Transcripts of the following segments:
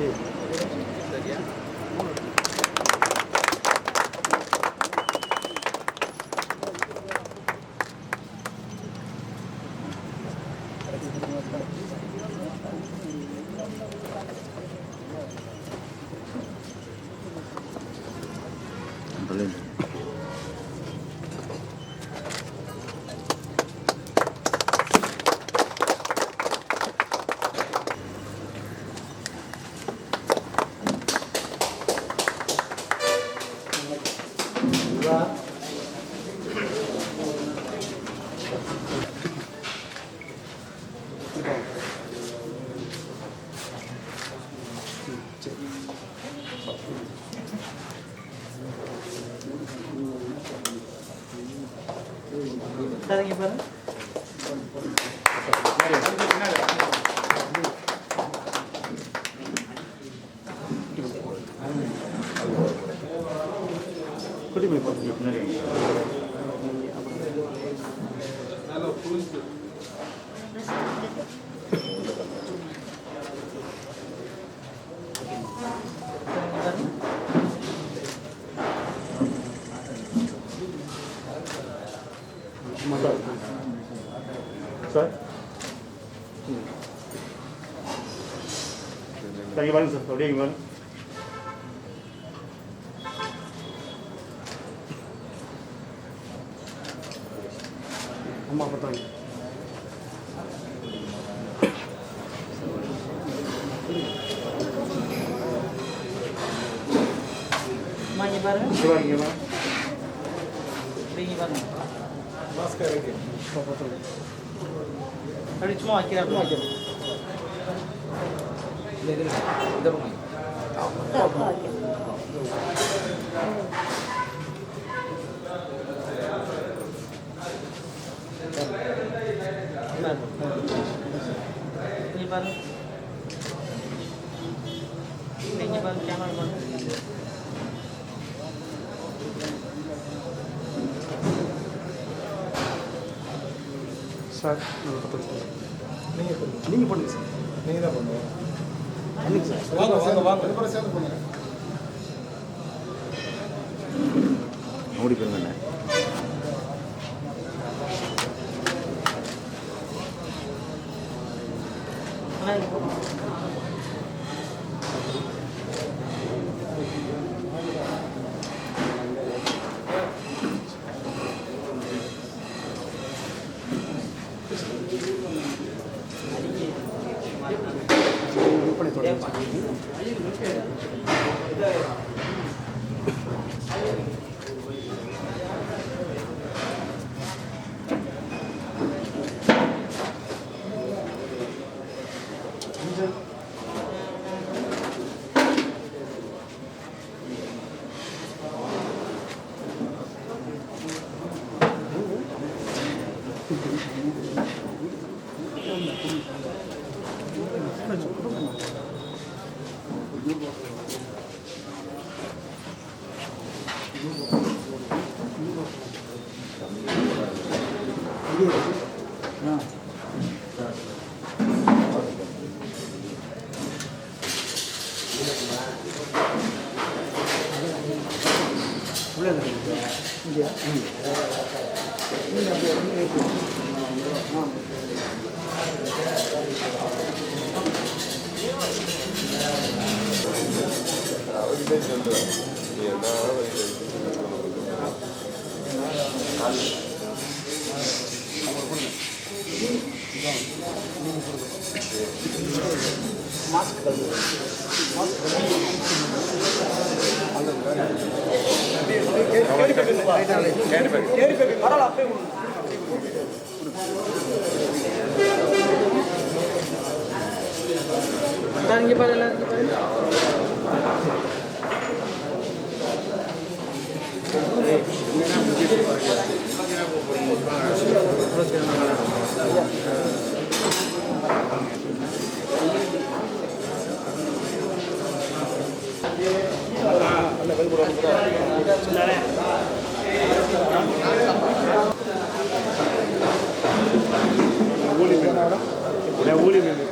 சரியா சரிங்க பாரு குடி போய் பார்த்து பின்னாடி சார் இங்கே வாங்க சார் அப்படியே இங்கே வாங்க அம்மா பார்த்தாங்க இங்கே பாருங்க இங்கே வாங்க இங்கே பாருங்க மாஸ்கர் இருக்கு அப்படி சும்மா வைக்கிறேன் சும்மா வைக்கிறேன் ini baru channel baru sir நீங்கள் பண்ணுங்க சார் நீங்கள் தான் பண்ணுவோம் பண்ணுங்க சார் வாங்க வாங்க வாங்க சேர்ந்து பண்ணுங்க ஓடி போயிருங்க இங்கே பாரு ஊழி மீன்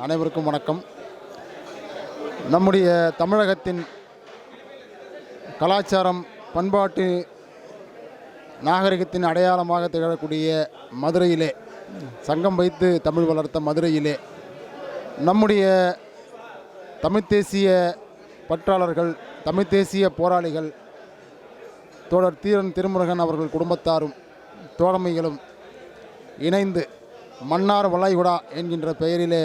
அனைவருக்கும் வணக்கம். நம்முடைய தமிழகத்தின் கலாச்சாரம், பண்பாட்டு, நாகரிகத்தின் அடையாளமாக திகழக்கூடிய மதுரையிலே, சங்கம் வைத்து தமிழ் வளர்த்த மதுரையிலே நம்முடைய தமிழ் தேசிய பற்றாளர்கள், தமிழ் தேசிய போராளிகள் தோழர் தீரன் திருமுருகன் அவர்கள் குடும்பத்தாரும் தோழமைகளும் இணைந்து மன்னார் வளைகுடா என்கின்ற பெயரிலே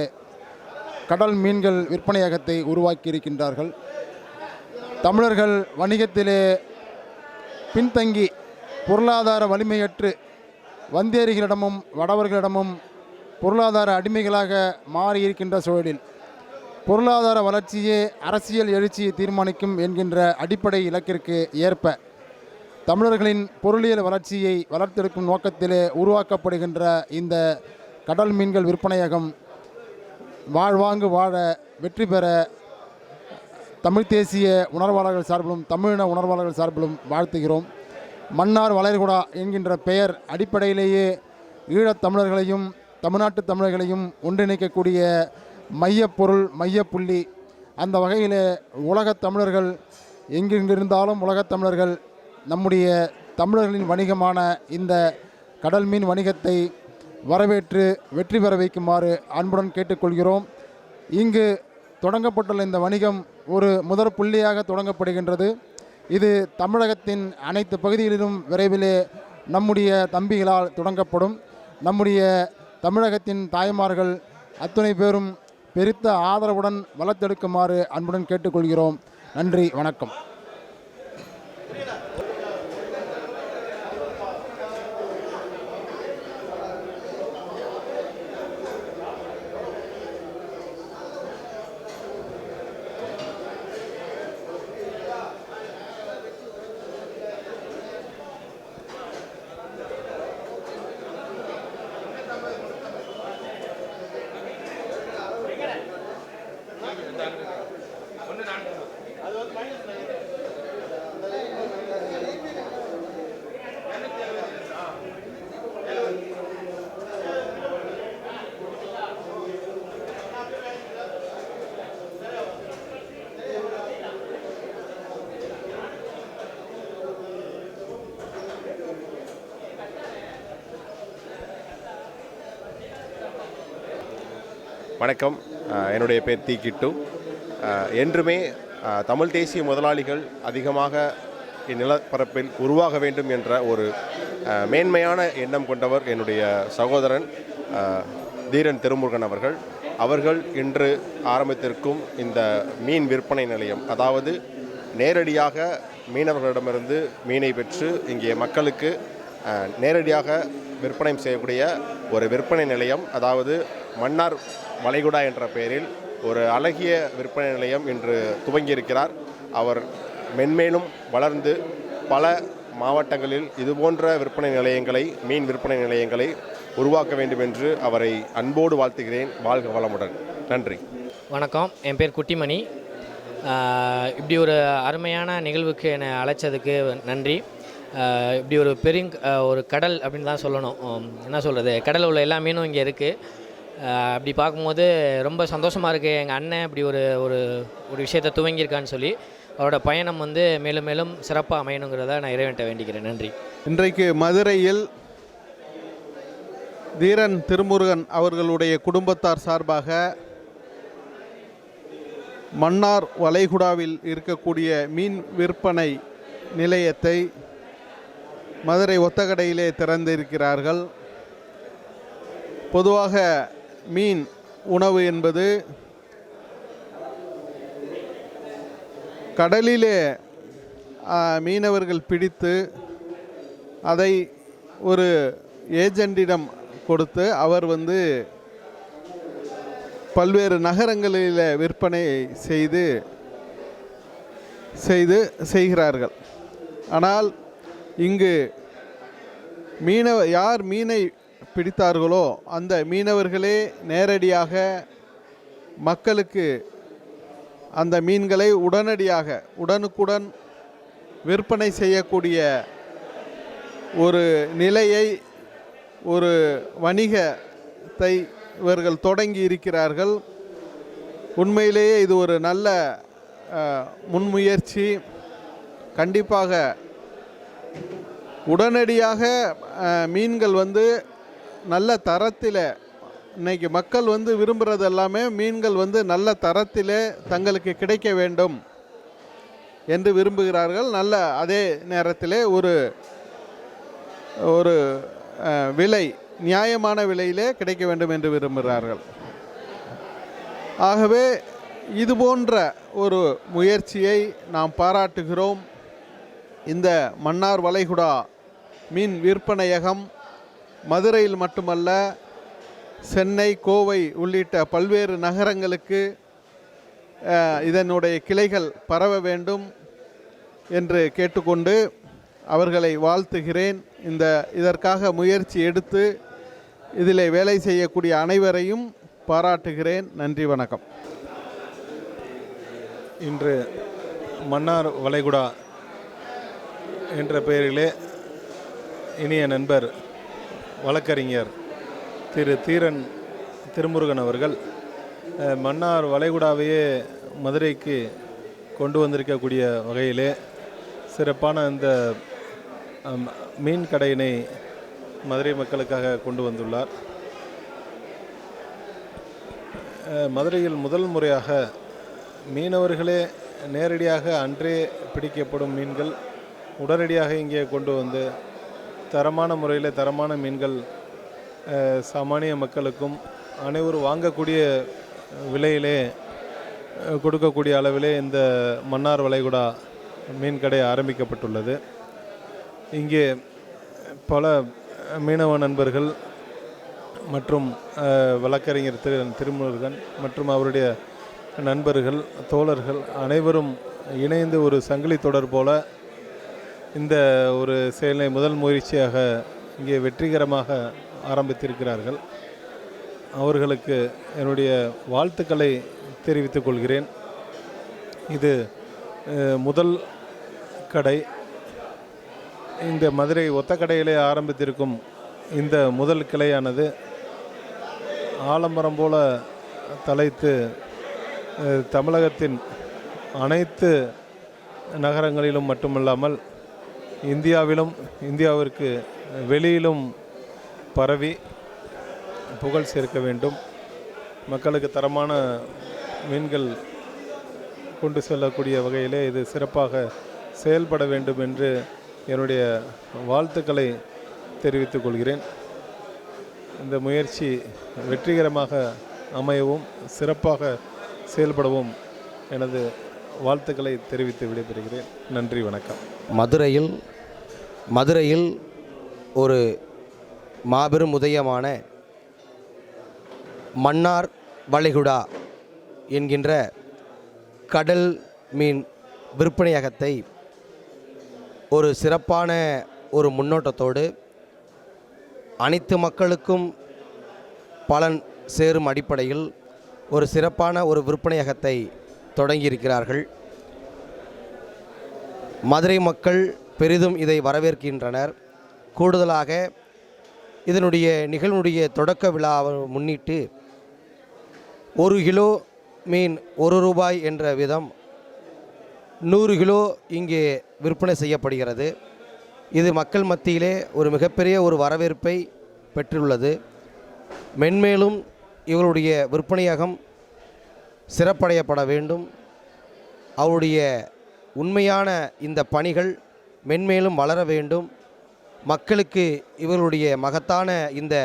கடல் மீன்கள் விற்பனையகத்தை உருவாக்கியிருக்கின்றார்கள். தமிழர்கள் வணிகத்திலே பின்தங்கி பொருளாதார வலிமையற்று வந்தேரிகளிடமும் வடவர்களிடமும் பொருளாதார அடிமைகளாக மாறியிருக்கின்ற சூழலில் பொருளாதார வளர்ச்சியே அரசியல் எழுச்சியை தீர்மானிக்கும் என்கின்ற அடிப்படை இலக்கிற்கு ஏற்ப தமிழர்களின் பொருளியல் வளர்ச்சியை வளர்த்தெடுக்கும் நோக்கத்திலே உருவாக்கப்படுகின்ற இந்த கடல் மீன்கள் விற்பனையகம் வாழ்வாங்கு வாழ வெற்றி பெற தமிழ் தேசிய உணர்வாளர்கள் சார்பிலும் தமிழின உணர்வாளர்கள் சார்பிலும் வாழ்த்துகிறோம். மன்னார் வளைகுடா என்கின்ற பெயர் அடிப்படையிலேயே ஈழத் தமிழர்களையும் தமிழ்நாட்டு தமிழர்களையும் ஒன்றிணைக்கக்கூடிய மையப்பொருள், மையப்புள்ளி. அந்த வகையில் உலகத் தமிழர்கள் எங்கெங்கிருந்தாலும் உலகத் தமிழர்கள் நம்முடைய தமிழர்களின் வணிகமான இந்த கடல் மீன் வணிகத்தை வரவேற்று வெற்றி பெற வைக்குமாறு அன்புடன் கேட்டுக்கொள்கிறோம். இங்கு தொடங்கப்பட்டுள்ள இந்த வணிகம் ஒரு முதற் புள்ளியாக தொடங்கப்படுகின்றது. இது தமிழகத்தின் அனைத்து பகுதிகளிலும் விரைவிலே நம்முடைய தம்பிகளால் தொடங்கப்படும். நம்முடைய தமிழகத்தின் தாய்மார்கள் அத்துணை பேரும் பெருத்த ஆதரவுடன் வளர்த்தெடுக்குமாறு அன்புடன் கேட்டுக்கொள்கிறோம். நன்றி, வணக்கம். வணக்கம். என்னுடைய பேர் தி கிட்டு. என்றுமே தமிழ் தேசிய முதலாளிகள் அதிகமாக இந்நிலப்பரப்பில் உருவாக வேண்டும் என்ற ஒரு மேன்மையான எண்ணம் கொண்டவர் என்னுடைய சகோதரன் தீரன் திருமுருகன் அவர்கள் இன்று ஆரம்பித்திருக்கும் இந்த மீன் விற்பனை நிலையம், அதாவது நேரடியாக மீனவர்களிடமிருந்து மீனை பெற்று இங்கே மக்களுக்கு நேரடியாக விற்பனை செய்யக்கூடிய ஒரு விற்பனை நிலையம், அதாவது மன்னார் வளைகுடா என்ற பெயரில் ஒரு அழகிய விற்பனை நிலையம் இன்று துவங்கியிருக்கிறார். அவர் மென்மேலும் வளர்ந்து பல மாவட்டங்களில் இதுபோன்ற விற்பனை நிலையங்களை, மீன் விற்பனை நிலையங்களை உருவாக்க வேண்டும் என்று அவரை அன்போடு வாழ்த்துகிறேன். வாழ்க வளமுடன். நன்றி. வணக்கம். என் பேர் குட்டிமணி. இப்படி ஒரு அருமையான நிகழ்வுக்கு என்னை அழைச்சதுக்கு நன்றி. இப்படி ஒரு ஒரு கடல் அப்படின்னு தான் சொல்லணும். என்ன சொல்கிறது, கடலில் உள்ள எல்லா மீனும் இங்கே இருக்குது. அப்படி பார்க்கும்போது ரொம்ப சந்தோஷமாக இருக்குது. எங்கள் அண்ணன் இப்படி ஒரு ஒரு விஷயத்தை துவங்கியிருக்கான்னு சொல்லி அவரோட பயணம் மேலும் மேலும் சிறப்பாக அமையணுங்கிறத நான் இறைவன்கிட்ட வேண்டிக்கிறேன். நன்றி. இன்றைக்கு மதுரையில் தீரன் திருமுருகன் அவர்களுடைய குடும்பத்தார் சார்பாக மன்னார் வளைகுடாவில் இருக்கக்கூடிய மீன் விற்பனை நிலையத்தை மதுரை ஒத்தக்கடையிலே திறந்திருக்கிறார்கள். பொதுவாக மீன் உணவு என்பது கடலிலே மீனவர்கள் பிடித்து அதை ஒரு ஏஜெண்டிடம் கொடுத்து அவர் பல்வேறு நகரங்களில் விற்பனை செய்கிறார்கள். ஆனால் இங்கு யார் மீனை பிடித்தார்களோ அந்த மீனவர்களே நேரடியாக மக்களுக்கு அந்த மீன்களை உடனுக்குடன் விற்பனை செய்யக்கூடிய ஒரு நிலையை, ஒரு வணிகத்தை இவர்கள் தொடங்கி இருக்கிறார்கள். உண்மையிலேயே இது ஒரு நல்ல முன்முயற்சி. கண்டிப்பாக உடனடியாக மீன்கள் நல்ல தரத்தில், இன்றைக்கி மக்கள் விரும்புகிறது எல்லாமே மீன்கள் நல்ல தரத்தில் தங்களுக்கு கிடைக்க வேண்டும் என்று விரும்புகிறார்கள். நல்ல அதே நேரத்தில் ஒரு விலை, நியாயமான விலையிலே கிடைக்க வேண்டும் என்று விரும்புகிறார்கள். ஆகவே இது போன்ற ஒரு முயற்சியை நாம் பாராட்டுகிறோம். இந்த மன்னார் வளைகுடா மீன் விற்பனையகம் மதுரையில் மட்டுமல்ல, சென்னை, கோவை உள்ளிட்ட பல்வேறு நகரங்களுக்கு இதனுடைய கிளைகள் பரவ வேண்டும் என்று கேட்டுக்கொண்டு அவர்களை வாழ்த்துகிறேன். இதற்காக முயற்சி எடுத்து இதில் வேலை செய்யக்கூடிய அனைவரையும் பாராட்டுகிறேன். நன்றி, வணக்கம். இன்று மன்னார் வளைகுடா என்ற பெயரிலே இனிய நண்பர் வழக்கறிஞர் திரு தீரன் திருமுருகன் அவர்கள் மன்னார் வளைகுடாவையே மதுரைக்கு கொண்டு வந்திருக்கக்கூடிய வகையிலே சிறப்பான இந்த மீன் கடையினை மதுரை மக்களுக்காக கொண்டு வந்துள்ளார். மதுரையில் முதல் முறையாக மீனவர்களே நேரடியாக அன்றே பிடிக்கப்படும் மீன்கள் உடனடியாக இங்கே கொண்டு வந்து தரமான முறையில் தரமான மீன்கள் சாமானிய மக்களுக்கும் அனைவரும் வாங்கக்கூடிய விலையிலே கொடுக்கக்கூடிய அளவிலே இந்த மன்னார் வளைகுடா மீன் கடை ஆரம்பிக்கப்பட்டுள்ளது. இங்கே பல மீனவ நண்பர்கள் மற்றும் வழக்கறிஞர் திருமுருகன் மற்றும் அவருடைய நண்பர்கள், தோழர்கள் அனைவரும் இணைந்து ஒரு சங்கிலி தொடர் போல இந்த ஒரு செயலை முதல் முயற்சியாக இங்கே வெற்றிகரமாக ஆரம்பித்திருக்கிறார்கள். அவர்களுக்கு என்னுடைய வாழ்த்துக்களை தெரிவித்துக் கொள்கிறேன். இது முதல் கடை. இந்த மதுரை ஒத்தக்கடையிலே ஆரம்பித்திருக்கும் இந்த முதல் கிளையானது ஆலமரம் போல தலைத்து தமிழகத்தின் அனைத்து நகரங்களிலும் மட்டுமல்லாமல் இந்தியாவிற்கு வெளியிலும் பரவி புகழ் சேர்க்க வேண்டும். மக்களுக்கு தரமான மீன்கள் கொண்டு செல்லக்கூடிய வகையிலே இது சிறப்பாக செயல்பட வேண்டும் என்று என்னுடைய வாழ்த்துக்களை தெரிவித்துக் கொள்கிறேன். இந்த முயற்சி வெற்றிகரமாக அமையவும் சிறப்பாக செயல்படவும் எனது வாழ்த்துக்களை தெரிவித்து விடைபெறுகிறேன். நன்றி, வணக்கம். மதுரையில் ஒரு மாபெரும் உதயமான மன்னார் வளைகுடா என்கின்ற கடல் மீன் விற்பனையகத்தை ஒரு சிறப்பான ஒரு முன்னோட்டத்தோடு அனைத்து மக்களுக்கும் பலன் சேரும் அடிப்படையில் ஒரு சிறப்பான ஒரு விற்பனையகத்தை தொடங்கியிருக்கிறார்கள். மதுரை மக்கள் பெரிதும் இதை வரவேற்கின்றனர். கூடுதலாக இதனுடைய நிகழ்வுடைய தொடக்க விழாவை முன்னிட்டு 1 கிலோ மீன் 1 ரூபாய் என்ற விதம் 100 கிலோ இங்கே விற்பனை செய்யப்படுகிறது. இது மக்கள் மத்தியிலே ஒரு மிகப்பெரிய ஒரு வரவேற்பை பெற்றுள்ளது. மென்மேலும் இவருடைய விற்பனையகம் சிறப்படையப்பட வேண்டும். அவருடைய உண்மையான இந்த பணிகள் மென்மேலும் வளர வேண்டும். மக்களுக்கு இவர்களுடைய மகத்தான இந்த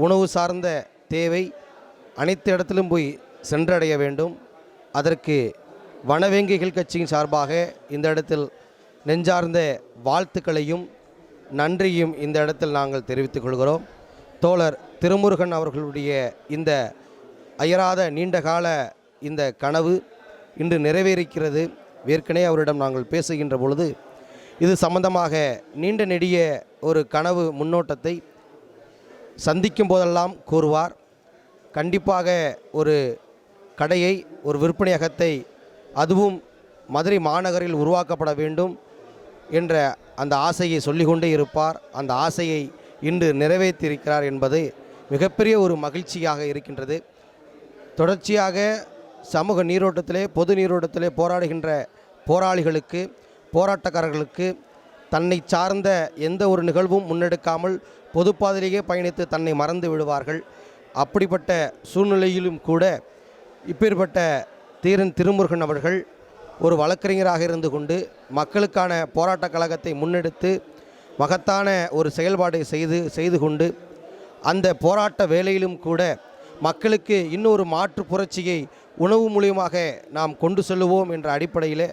உணவு சார்ந்த தேவை அனைத்து இடத்திலும் போய் சென்றடைய வேண்டும். அதற்கு வனவேங்கைகள் கட்சியின் சார்பாக இந்த இடத்தில் நெஞ்சார்ந்த வாழ்த்துக்களையும் நன்றியும் இந்த இடத்தில் நாங்கள் தெரிவித்துக் கொள்கிறோம். தோழர் திருமுருகன் அவர்களுடைய இந்த அயராத நீண்டகால இந்த கனவு இன்று நிறைவேறிக்கிறது. ஏற்கனவே அவரிடம் நாங்கள் பேசுகின்ற பொழுது இது சம்பந்தமாக நீண்ட நெடிய ஒரு கனவு முன்னோட்டத்தை சந்திக்கும் போதெல்லாம் கூறுவார். கண்டிப்பாக ஒரு கடையை, ஒரு விற்பனையகத்தை, அதுவும் மதுரை மாநகரில் உருவாக்கப்பட வேண்டும் என்ற அந்த ஆசையை சொல்லிக்கொண்டே இருப்பார். அந்த ஆசையை இன்று நிறைவேற்றியிருக்கிறார் என்பது மிகப்பெரிய ஒரு மகிழ்ச்சியாக இருக்கின்றது. தொடர்ச்சியாக சமூக நீரோட்டத்திலே, பொது நீரோட்டத்திலே போராடுகின்ற போராளிகளுக்கு, போராட்டக்காரர்களுக்கு தன்னை சார்ந்த எந்த ஒரு நிகழ்வும் முன்னெடுக்காமல் பொதுப்பாதையிலேயே பயணித்து தன்னை மறந்து விடுவார்கள். அப்படிப்பட்ட சூழ்நிலையிலும் கூட இப்பேற்பட்ட திருமுருகன் அவர்கள் ஒரு வழக்கறிஞராக இருந்து கொண்டு மக்களுக்கான போராட்டக் கழகத்தை முன்னெடுத்து மகத்தான ஒரு செயல்பாடை செய்து கொண்டு அந்த போராட்ட வேலையிலும் கூட மக்களுக்கு இன்னொரு மாற்று புரட்சியை உணவு மூலியமாக நாம் கொண்டு செல்லுவோம் என்ற அடிப்படையில்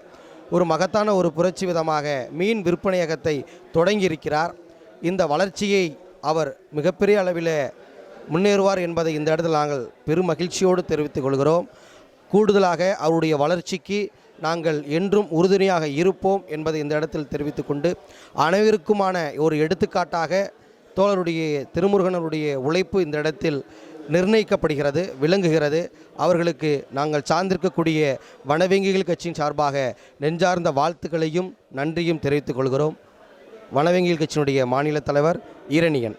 ஒரு மகத்தான ஒரு புரட்சி விதமாக மீன் விற்பனையகத்தை தொடங்கியிருக்கிறார். இந்த வளர்ச்சியை அவர் மிகப்பெரிய அளவில் முன்னேறுவார் என்பதை இந்த இடத்தில் நாங்கள் பெரும் மகிழ்ச்சியோடு தெரிவித்துக் கொள்கிறோம். கூடுதலாக அவருடைய வளர்ச்சிக்கு நாங்கள் என்றும் உறுதுணையாக இருப்போம் என்பதை இந்த இடத்தில் தெரிவித்துக் கொண்டு, அனைவருக்குமான ஒரு எடுத்துக்காட்டாக தோழருடைய திருமுருகனுடைய உழைப்பு இந்த இடத்தில் நிர்ணயிக்கப்படுகிறது, விளங்குகிறது. அவர்களுக்கு நாங்கள் சார்ந்திருக்கக்கூடிய வனவேங்கிகள் கட்சியின் சார்பாக நெஞ்சார்ந்த வாழ்த்துக்களையும் நன்றியும் தெரிவித்துக் கொள்கிறோம். வனவேங்கிகள் கட்சியினுடைய மாநில தலைவர் ஈரணியன்.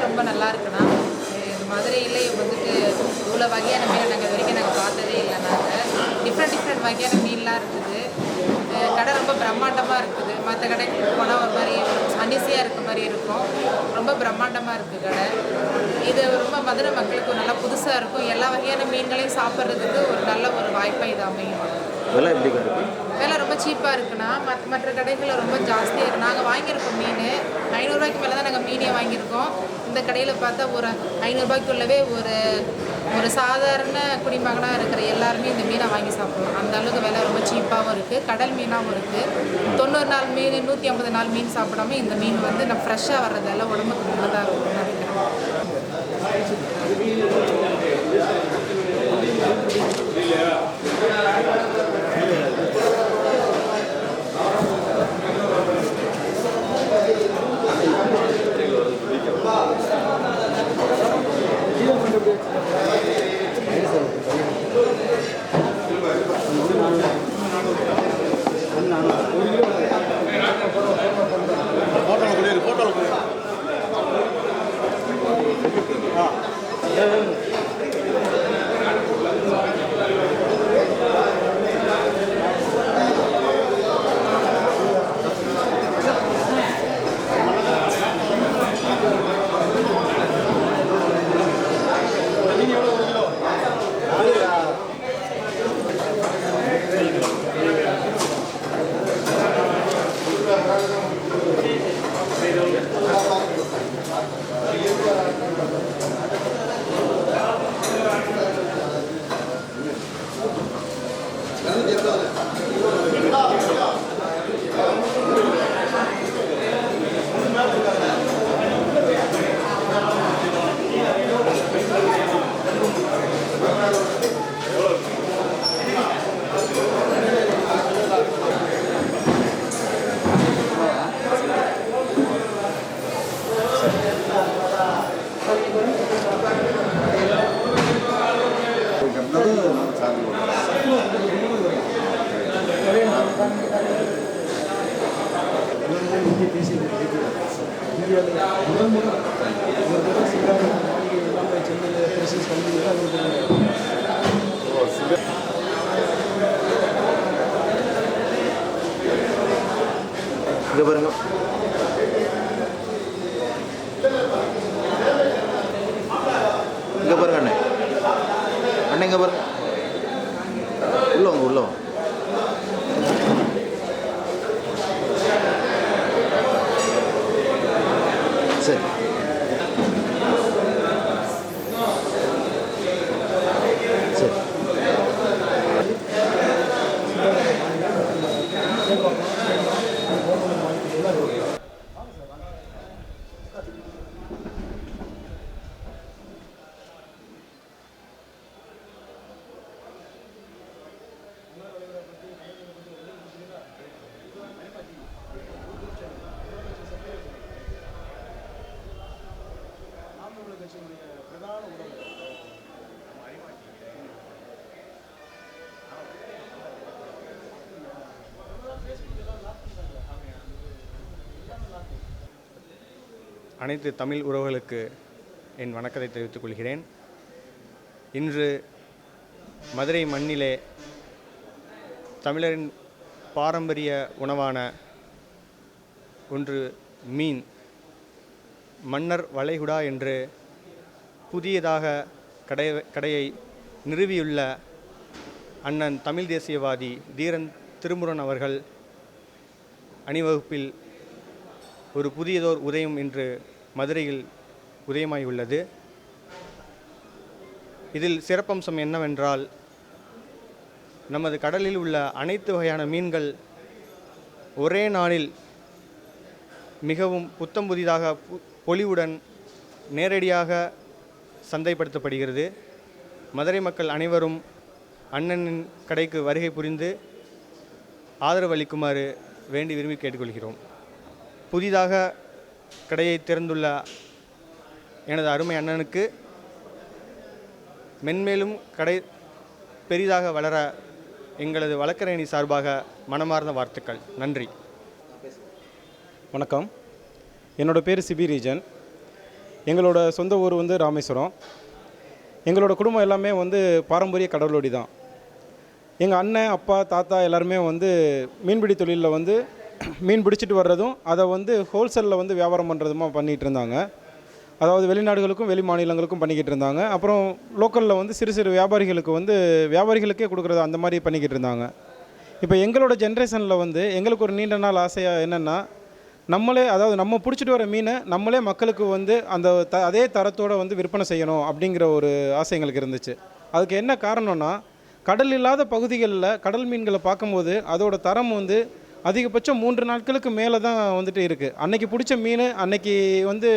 ரொம்ப நல்லா இருக்குண்ணா. மதுரையிலே வந்துட்டு இவ்வளோ வகையான மீன் நாங்கள் வரைக்கும் பார்த்ததே இல்லை. நாங்கள் டிஃப்ரெண்ட் வகையான மீன்லாம் இருக்குது. கடை ரொம்ப பிரம்மாண்டமாக இருக்குது. மற்ற கடைக்கு போனால் ஒரு மாதிரி அனிசியாக இருக்க மாதிரி இருக்கும். ரொம்ப பிரம்மாண்டமாக இருக்குது கடை. இது ரொம்ப மதுரை மக்களுக்கு நல்லா புதுசாக இருக்கும். எல்லா வகையான மீன்களையும் சாப்பிட்றதுக்கு ஒரு நல்ல ஒரு வாய்ப்பாக இது அமையும். விலை எப்படி இருக்கு? விலை ரொம்ப சீப்பாக இருக்குண்ணா. மற்ற கடைகளில் ரொம்ப ஜாஸ்தியாக இருக்குது. நாங்கள் வாங்கியிருக்கோம் மீன் 500 ரூபாய்க்கு மேலே தான் நாங்கள் மீனே வாங்கியிருக்கோம். இந்த கடையில் பார்த்தா ஒரு 500 ரூபாய்க்குள்ளவே ஒரு சாதாரண குடிமகனாக இருக்கிற எல்லாருமே இந்த மீனை வாங்கி சாப்பிடுவோம். அந்த அளவுக்கு விலை ரொம்ப சீப்பாகவும் இருக்குது. கடல் மீனாகவும் இருக்குது. 90 நாள் மீன், 150 நாள் மீன் சாப்பிடாம இந்த மீன் வந்து நம்ம ஃப்ரெஷ்ஷாக வர்றதால உடம்புக்கு நல்லதாக இருக்கும்னு நினைக்கிறேன். முதல் முதல் சிங்கார மாளிகை எல்லாமே சென்னையில் பிரசிஸ் கல்வி இங்கே பாருங்க. இங்கே பாருங்க அண்ணே. அண்ணே இங்கே பாருங்க. உள்ளவங்க உள்ளவங்க. சரி. சரி. அனைத்து தமிழ் உறவுகளுக்கு என் வணக்கத்தை தெரிவித்துக் கொள்கிறேன். இன்று மதுரை மண்ணிலே தமிழரின் பாரம்பரிய உணவான ஒன்று மீன், மன்னர் வளைகுடா என்று புதியதாக கடையை நிறுவியுள்ள அண்ணன் தமிழ் தேசியவாதி தீரன் திருமுருகன் அவர்கள் அணிவகுப்பில் ஒரு புதியதோர் உதயம் இன்று மதுரையில் உதயமாகியுள்ளது. இதில் சிறப்பம்சம் என்னவென்றால், நமது கடலில் உள்ள அனைத்து வகையான மீன்கள் ஒரே நாளில் மிகவும் புத்தம் புதிதாக பொலிவுடன் நேரடியாக சந்தைப்படுத்தப்படுகிறது. மதுரை மக்கள் அனைவரும் அண்ணனின் கடைக்கு வருகை புரிந்து ஆதரவு அளிக்குமாறு வேண்டி விரும்பி கேட்டுக்கொள்கிறோம். புதிதாக கடையை திறந்துள்ள எனது அருமை அண்ணனுக்கு மென்மேலும் கடை பெரிதாக வளர எங்களது வழக்கறிஞரணி சார்பாக மனமார்ந்த வாழ்த்துக்கள். நன்றி. வணக்கம். என்னோடய பேர் சிபி ரீஜன். எங்களோட சொந்த ஊர் வந்து ராமேஸ்வரம். எங்களோட குடும்பம் எல்லாமே வந்து பாரம்பரிய கடலோடி தான். எங்கள் அண்ணன், அப்பா, தாத்தா எல்லாருமே வந்து மீன்பிடி தொழிலில் வந்து மீன் பிடிச்சிட்டு வர்றதும் அதை வந்து ஹோல்சேலில் வந்து வியாபாரம் பண்ணுறதுமா பண்ணிகிட்டு இருந்தாங்க. அதாவது வெளிநாடுகளுக்கும் வெளி மாநிலங்களுக்கும் பண்ணிக்கிட்டு இருந்தாங்க. அப்புறம் லோக்கலில் வந்து சிறு சிறு வியாபாரிகளுக்கு வந்து வியாபாரிகளுக்கே கொடுக்குறது அந்த மாதிரி பண்ணிக்கிட்டு இருந்தாங்க. இப்போ எங்களோட ஜென்ரேஷனில் வந்து எங்களுக்கு ஒரு நீண்ட நாள் ஆசையாக என்னென்னா, நம்மளே அதாவது நம்ம பிடிச்சிட்டு வர மீனை நம்மளே மக்களுக்கு வந்து அந்த அதே தரத்தோடு வந்து விற்பனை செய்யணும் அப்படிங்கிற ஒரு ஆசை எங்களுக்கு இருந்துச்சு. அதுக்கு என்ன காரணம்னா, கடல் இல்லாத பகுதிகளில் கடல் மீன்களை பார்க்கும்போது அதோட தரம் வந்து அதிகபட்சம் 3 நாட்களுக்கு மேலே தான் வந்துட்டு இருக்குது. அன்னைக்கு பிடிச்ச மீன் அன்னைக்கு வந்து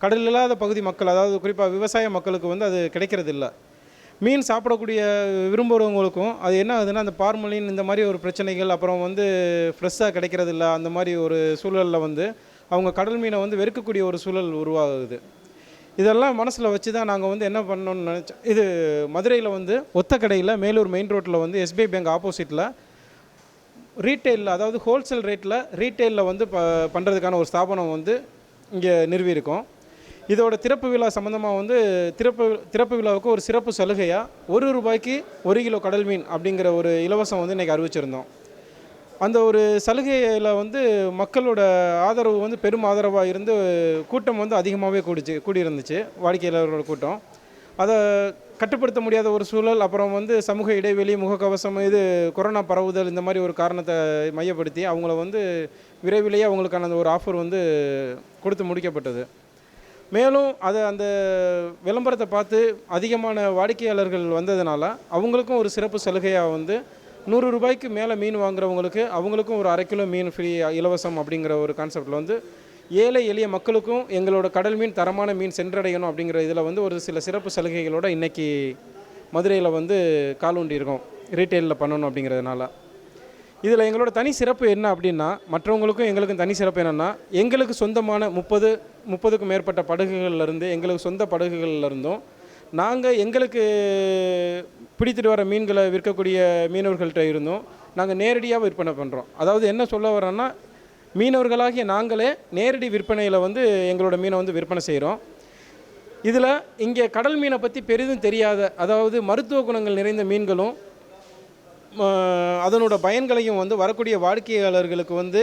கடல் இல்லாத பகுதி மக்கள், அதாவது குறிப்பாக விவசாய மக்களுக்கு வந்து அது கிடைக்கிறது இல்லை. மீன் சாப்பிடக்கூடிய விரும்புகிறவங்களுக்கும் அது என்ன ஆகுதுன்னா, அந்த பார்மலின் இந்த மாதிரி ஒரு பிரச்சனைகள், அப்புறம் வந்து ஃப்ரெஷ்ஷாக கிடைக்கிறது இல்லை, அந்த மாதிரி ஒரு சூழலில் வந்து அவங்க கடல் மீனை வந்து வெறுக்கக்கூடிய ஒரு சூழல் உருவாகுது. இதெல்லாம் மனசில் வச்சு தான் நாங்கள் வந்து என்ன பண்ணணும்னு நினச்சோம். இது மதுரையில் வந்து ஒத்தக்கடையில் மேலூர் மெயின் ரோட்டில் வந்து எஸ்பிஐ பேங்க் ஆப்போசிட்டில் ரீட்டெயிலில், அதாவது ஹோல்சேல் ரேட்டில் ரீட்டெயிலில் வந்து பண்ணுறதுக்கான ஒரு ஸ்தாபனம் வந்து இங்கே நிறுவியிருக்கோம். இதோட திறப்பு விழா சம்மந்தமாக வந்து திறப்பு விழாவுக்கு ஒரு சிறப்பு சலுகையாக ₹1 1 கிலோ கடல் மீன் அப்படிங்கிற ஒரு இலவசம் வந்து இன்றைக்கி அறிவிச்சிருந்தோம். அந்த ஒரு சலுகையில் வந்து மக்களோட ஆதரவு வந்து பெரும் ஆதரவாக இருந்து கூட்டம் வந்து அதிகமாகவே கூடியிருந்துச்சு, வாடிக்கையாளர்களோட கூட்டம். அதை கட்டுப்படுத்த முடியாத ஒரு சூழல், அப்புறம் வந்து சமூக இடைவெளி, முகக்கவசம், இது கொரோனா பரவுதல், இந்த மாதிரி ஒரு காரணத்தை மையப்படுத்தி அவங்கள வந்து விரைவிலேயே அவங்களுக்கான ஒரு ஆஃபர் வந்து கொடுத்து முடிக்கப்பட்டது. மேலும் அதை அந்த விளம்பரத்தை பார்த்து அதிகமான வாடிக்கையாளர்கள் வந்ததுனால அவங்களுக்கும் ஒரு சிறப்பு சலுகையாக வந்து ₹100 மேலே மீன் வாங்குறவங்களுக்கு அவங்களுக்கும் ஒரு 1/2 கிலோ மீன் ஃப்ரீ இலவசம் அப்படிங்கிற ஒரு கான்செப்டில் வந்து ஏழை எளிய மக்களுக்கும் எங்களோட கடல் மீன் தரமான மீன் சென்றடையணும் அப்படிங்கிற இதில் வந்து ஒரு சில சிறப்பு சலுகைகளோடு இன்றைக்கி மதுரையில் வந்து காலூண்டி இருக்கோம், ரீட்டெயிலில் பண்ணணும் அப்படிங்கிறதுனால. இதில் எங்களோட தனி சிறப்பு என்ன அப்படின்னா, மற்றவங்களுக்கும் எங்களுக்கும் தனி சிறப்பு என்னென்னா, எங்களுக்கு சொந்தமான 30க்கும் மேற்பட்ட படகுகள்லேருந்து, எங்களுக்கு சொந்த படகுகள்லேருந்தும் நாங்கள் எங்களுக்கு பிடித்துட்டு வர மீன்களை விற்கக்கூடிய மீனவர்கள்ட்ட இருந்தும் நாங்கள் நேரடியாக விற்பனை பண்ணுறோம். அதாவது என்ன சொல்ல வரோன்னா, மீனவர்களாகிய நாங்களே நேரடி விற்பனையில் வந்து எங்களோட மீனை வந்து விற்பனை செய்கிறோம். இதில் இங்கே கடல் மீனை பற்றி பெரிதும் தெரியாத, அதாவது மருத்துவ குணங்கள் நிறைந்த மீன்களும் அதனோட பயன்களையும் வந்து வரக்கூடிய வாடிக்கையாளர்களுக்கு வந்து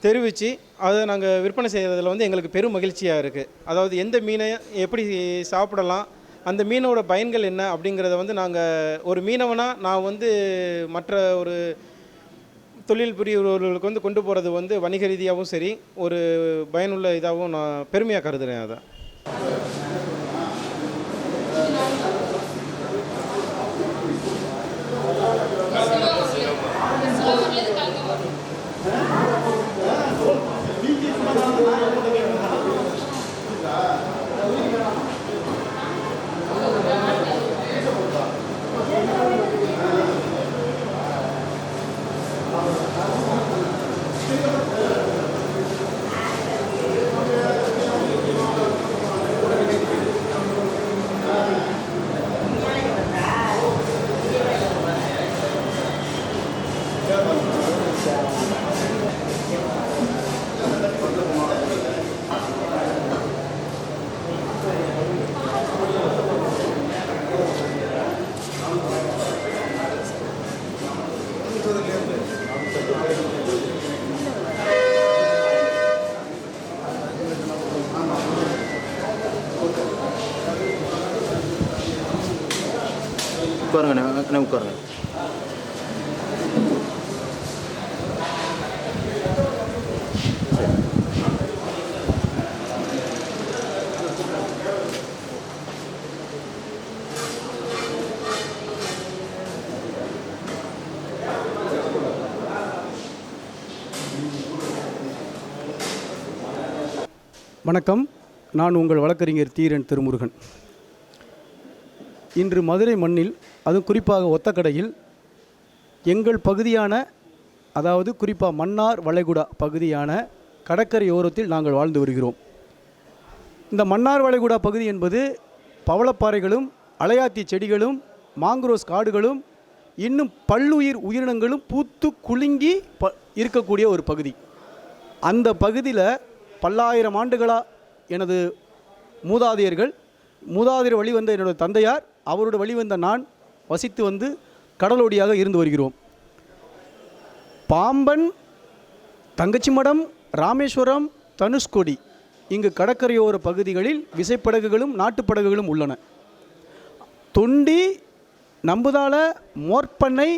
தெரிவித்து அதை நாங்கள் விற்பனை செய்கிறதுல வந்து எங்களுக்கு பெரும் மகிழ்ச்சியாக இருக்குது. அதாவது எந்த மீனை எப்படி சாப்பிடலாம், அந்த மீனோட பயன்கள் என்ன அப்படிங்கிறத வந்து நாங்கள் ஒரு மீனவனாக நான் வந்து மற்ற ஒரு தொழில் புரியவர்களுக்கு வந்து கொண்டு போகிறது வந்து வணிக ரீதியாகவும் சரி ஒரு பயனுள்ள இதாகவும் நான் பெருமையாக கருதுகிறேன். அதை உட்காருங்க, உட்காருங்க. வணக்கம். நான் உங்கள் வழக்கறிஞர் தீரன் திருமுருகன். இன்று மதுரை மண்ணில், அதுவும் குறிப்பாக ஒத்தக்கடையில் எங்கள் பகுதியான, அதாவது குறிப்பாக மன்னார் வளைகுடா பகுதியான கடற்கரையோரத்தில் நாங்கள் வாழ்ந்து வருகிறோம். இந்த மன்னார் வளைகுடா பகுதி என்பது பவளப்பாறைகளும் அலையாத்தி செடிகளும் மாங்குரோஸ் காடுகளும் இன்னும் பல்லுயிர் உயிரினங்களும் பூத்து குலுங்கி இருக்கக்கூடிய ஒரு பகுதி. அந்த பகுதியில் பல்லாயிரம் ஆண்டுகளாக எனது மூதாதையர் வழி வந்த என்னோட தந்தையார், அவரோட வழி வந்த நான் வசித்து வந்து கடலோடியாக இருந்து வருகிறோம். பாம்பன், தங்கச்சிமடம், ராமேஸ்வரம், தனுஷ்கோடி இங்கு கடற்கரையோர பகுதிகளில் விசைப்படகுகளும் நாட்டுப்படகுகளும் உள்ளன. தொண்டி, நம்புதாள, மோர்பண்ணை,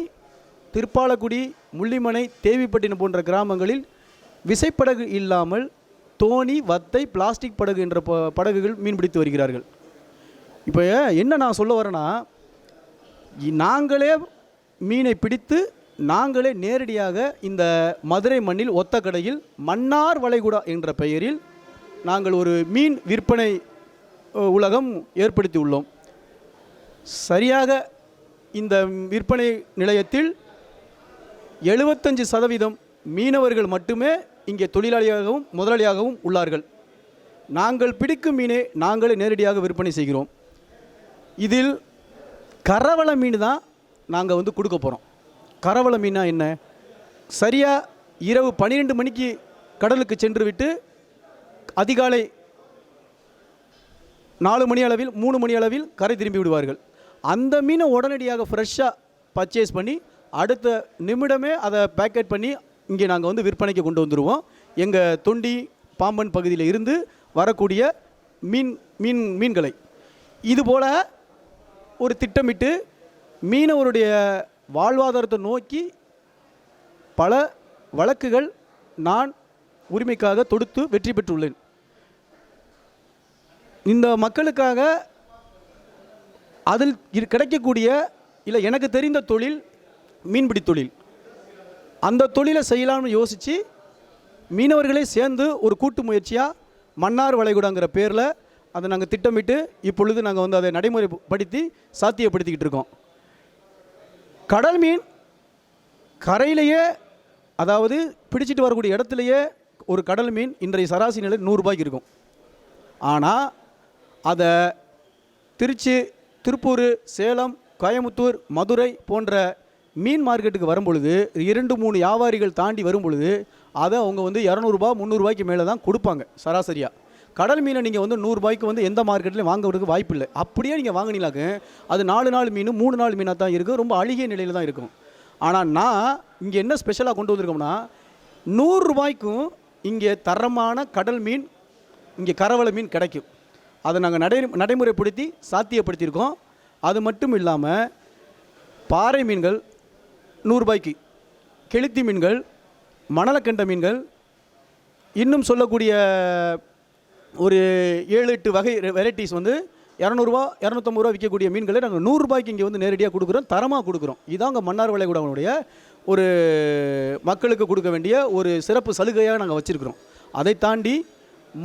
திருப்பாலக்குடி, முள்ளிமனை, தேவிப்பட்டினம் போன்ற கிராமங்களில் விசைப்படகு இல்லாமல் தோணி, வத்தை, பிளாஸ்டிக் படகு என்ற படகுகள் மீன்பிடித்து வருகிறார்கள். இப்போ என்ன நான் சொல்ல வரேன்னா, நாங்களே மீனை பிடித்து நாங்களே நேரடியாக இந்த மதுரை மண்ணில் ஒத்தக்கடையில் மன்னார் வளைகுடா என்ற பெயரில் நாங்கள் ஒரு மீன் விற்பனை உலகம் ஏற்படுத்தி உள்ளோம். சரியாக இந்த விற்பனை நிலையத்தில் 75% மீனவர்கள் மட்டுமே இங்கே தொழிலாளியாகவும் முதலாளியாகவும் உள்ளார்கள். நாங்கள் பிடிக்கும் மீனை நாங்களே நேரடியாக விற்பனை செய்கிறோம். இதில் கரவள மீன் தான் நாங்கள் வந்து கொடுக்க போகிறோம். கரவள மீனா என்ன? சரியாக இரவு 12 மணிக்கு கடலுக்கு சென்று விட்டு அதிகாலை 4 மணி அளவில் 3 மணி அளவில் கரை திரும்பி விடுவார்கள். அந்த மீனை உடனடியாக ஃப்ரெஷ்ஷாக பர்ச்சேஸ் பண்ணி அடுத்த நிமிடமே அதை பேக்கெட் பண்ணி இங்கே நாங்கள் வந்து விற்பனைக்கு கொண்டு வந்துடுவோம். எங்கள் தொண்டி, பாம்பன் பகுதியில் இருந்து வரக்கூடிய மீன்களை இதுபோல் ஒரு திட்டமிட்டு மீனவருடைய வாழ்வாதாரத்தை நோக்கி பல வழக்குகள் நான் உரிமைக்காக தொடுத்து வெற்றி பெற்றுள்ளேன். இந்த மக்களுக்காக அதில் கிடைக்கக்கூடிய இல்லை எனக்கு தெரிந்த தொழில் மீன்பிடி தொழில். அந்த தொழிலை செய்யலாம்னு யோசித்து மீனவர்களே சேர்ந்து ஒரு கூட்டு முயற்சியாக மன்னார் வளைகுடாங்கிற பேரில் அதை நாங்கள் திட்டமிட்டு இப்பொழுது நாங்கள் வந்து அதை நடைமுறைப்படுத்தி சாத்தியப்படுத்திக்கிட்டு இருக்கோம். கடல் மீன் கரையிலேயே, அதாவது பிடிச்சிட்டு வரக்கூடிய இடத்துலையே ஒரு கடல் மீன் இன்றைய சராசரி நிலை 100 ரூபாய்க்கு இருக்கும். ஆனால் அதை திருச்சி, திருப்பூர், சேலம், கோயம்புத்தூர், மதுரை போன்ற மீன் மார்க்கெட்டுக்கு வரும் பொழுது 2-3 வியாபாரிகள் தாண்டி வரும் பொழுது அதை அவங்க வந்து 200 300 மேலே தான் கொடுப்பாங்க சராசரியாக. கடல் மீனை நீங்கள் வந்து 100 ரூபாய்க்கு வந்து எந்த மார்க்கெட்லையும் வாங்குறதுக்கு வாய்ப்பு இல்லை. அப்படியே நீங்கள் வாங்கினீங்களாக்க அது 4 நாள் மீன் 3 நாள் மீனாக தான் இருக்கும், ரொம்ப அழுகிய நிலையில் தான் இருக்கும். ஆனால் நான் இங்கே என்ன ஸ்பெஷலாக கொண்டு வந்திருக்கோம்னா 100 ரூபாய்க்கும் இங்கே தரமான கடல் மீன், இங்கே கரவலை மீன் கிடைக்கும். அதை நாங்கள் நடைமுறைப்படுத்தி சாத்தியப்படுத்தியிருக்கோம். அது மட்டும் இல்லாமல் பாறை மீன்கள் 100 ரூபாய்க்கு, கெளுத்தி மீன்கள், மணலக்கண்ட மீன்கள், இன்னும் சொல்லக்கூடிய ஒரு 7-8 வகை வெரைட்டிஸ் வந்து 200 250 விற்கக்கூடிய மீன்களை நாங்கள் 100 ரூபாய்க்கு இங்கே வந்து நேரடியாக கொடுக்குறோம், தரமாக கொடுக்குறோம். இதாங்க மன்னார் வளைகுடாவுடைய ஒரு மக்களுக்கு கொடுக்க வேண்டிய ஒரு சிறப்பு சலுகையாக நாங்கள் வச்சுருக்கிறோம். அதை தாண்டி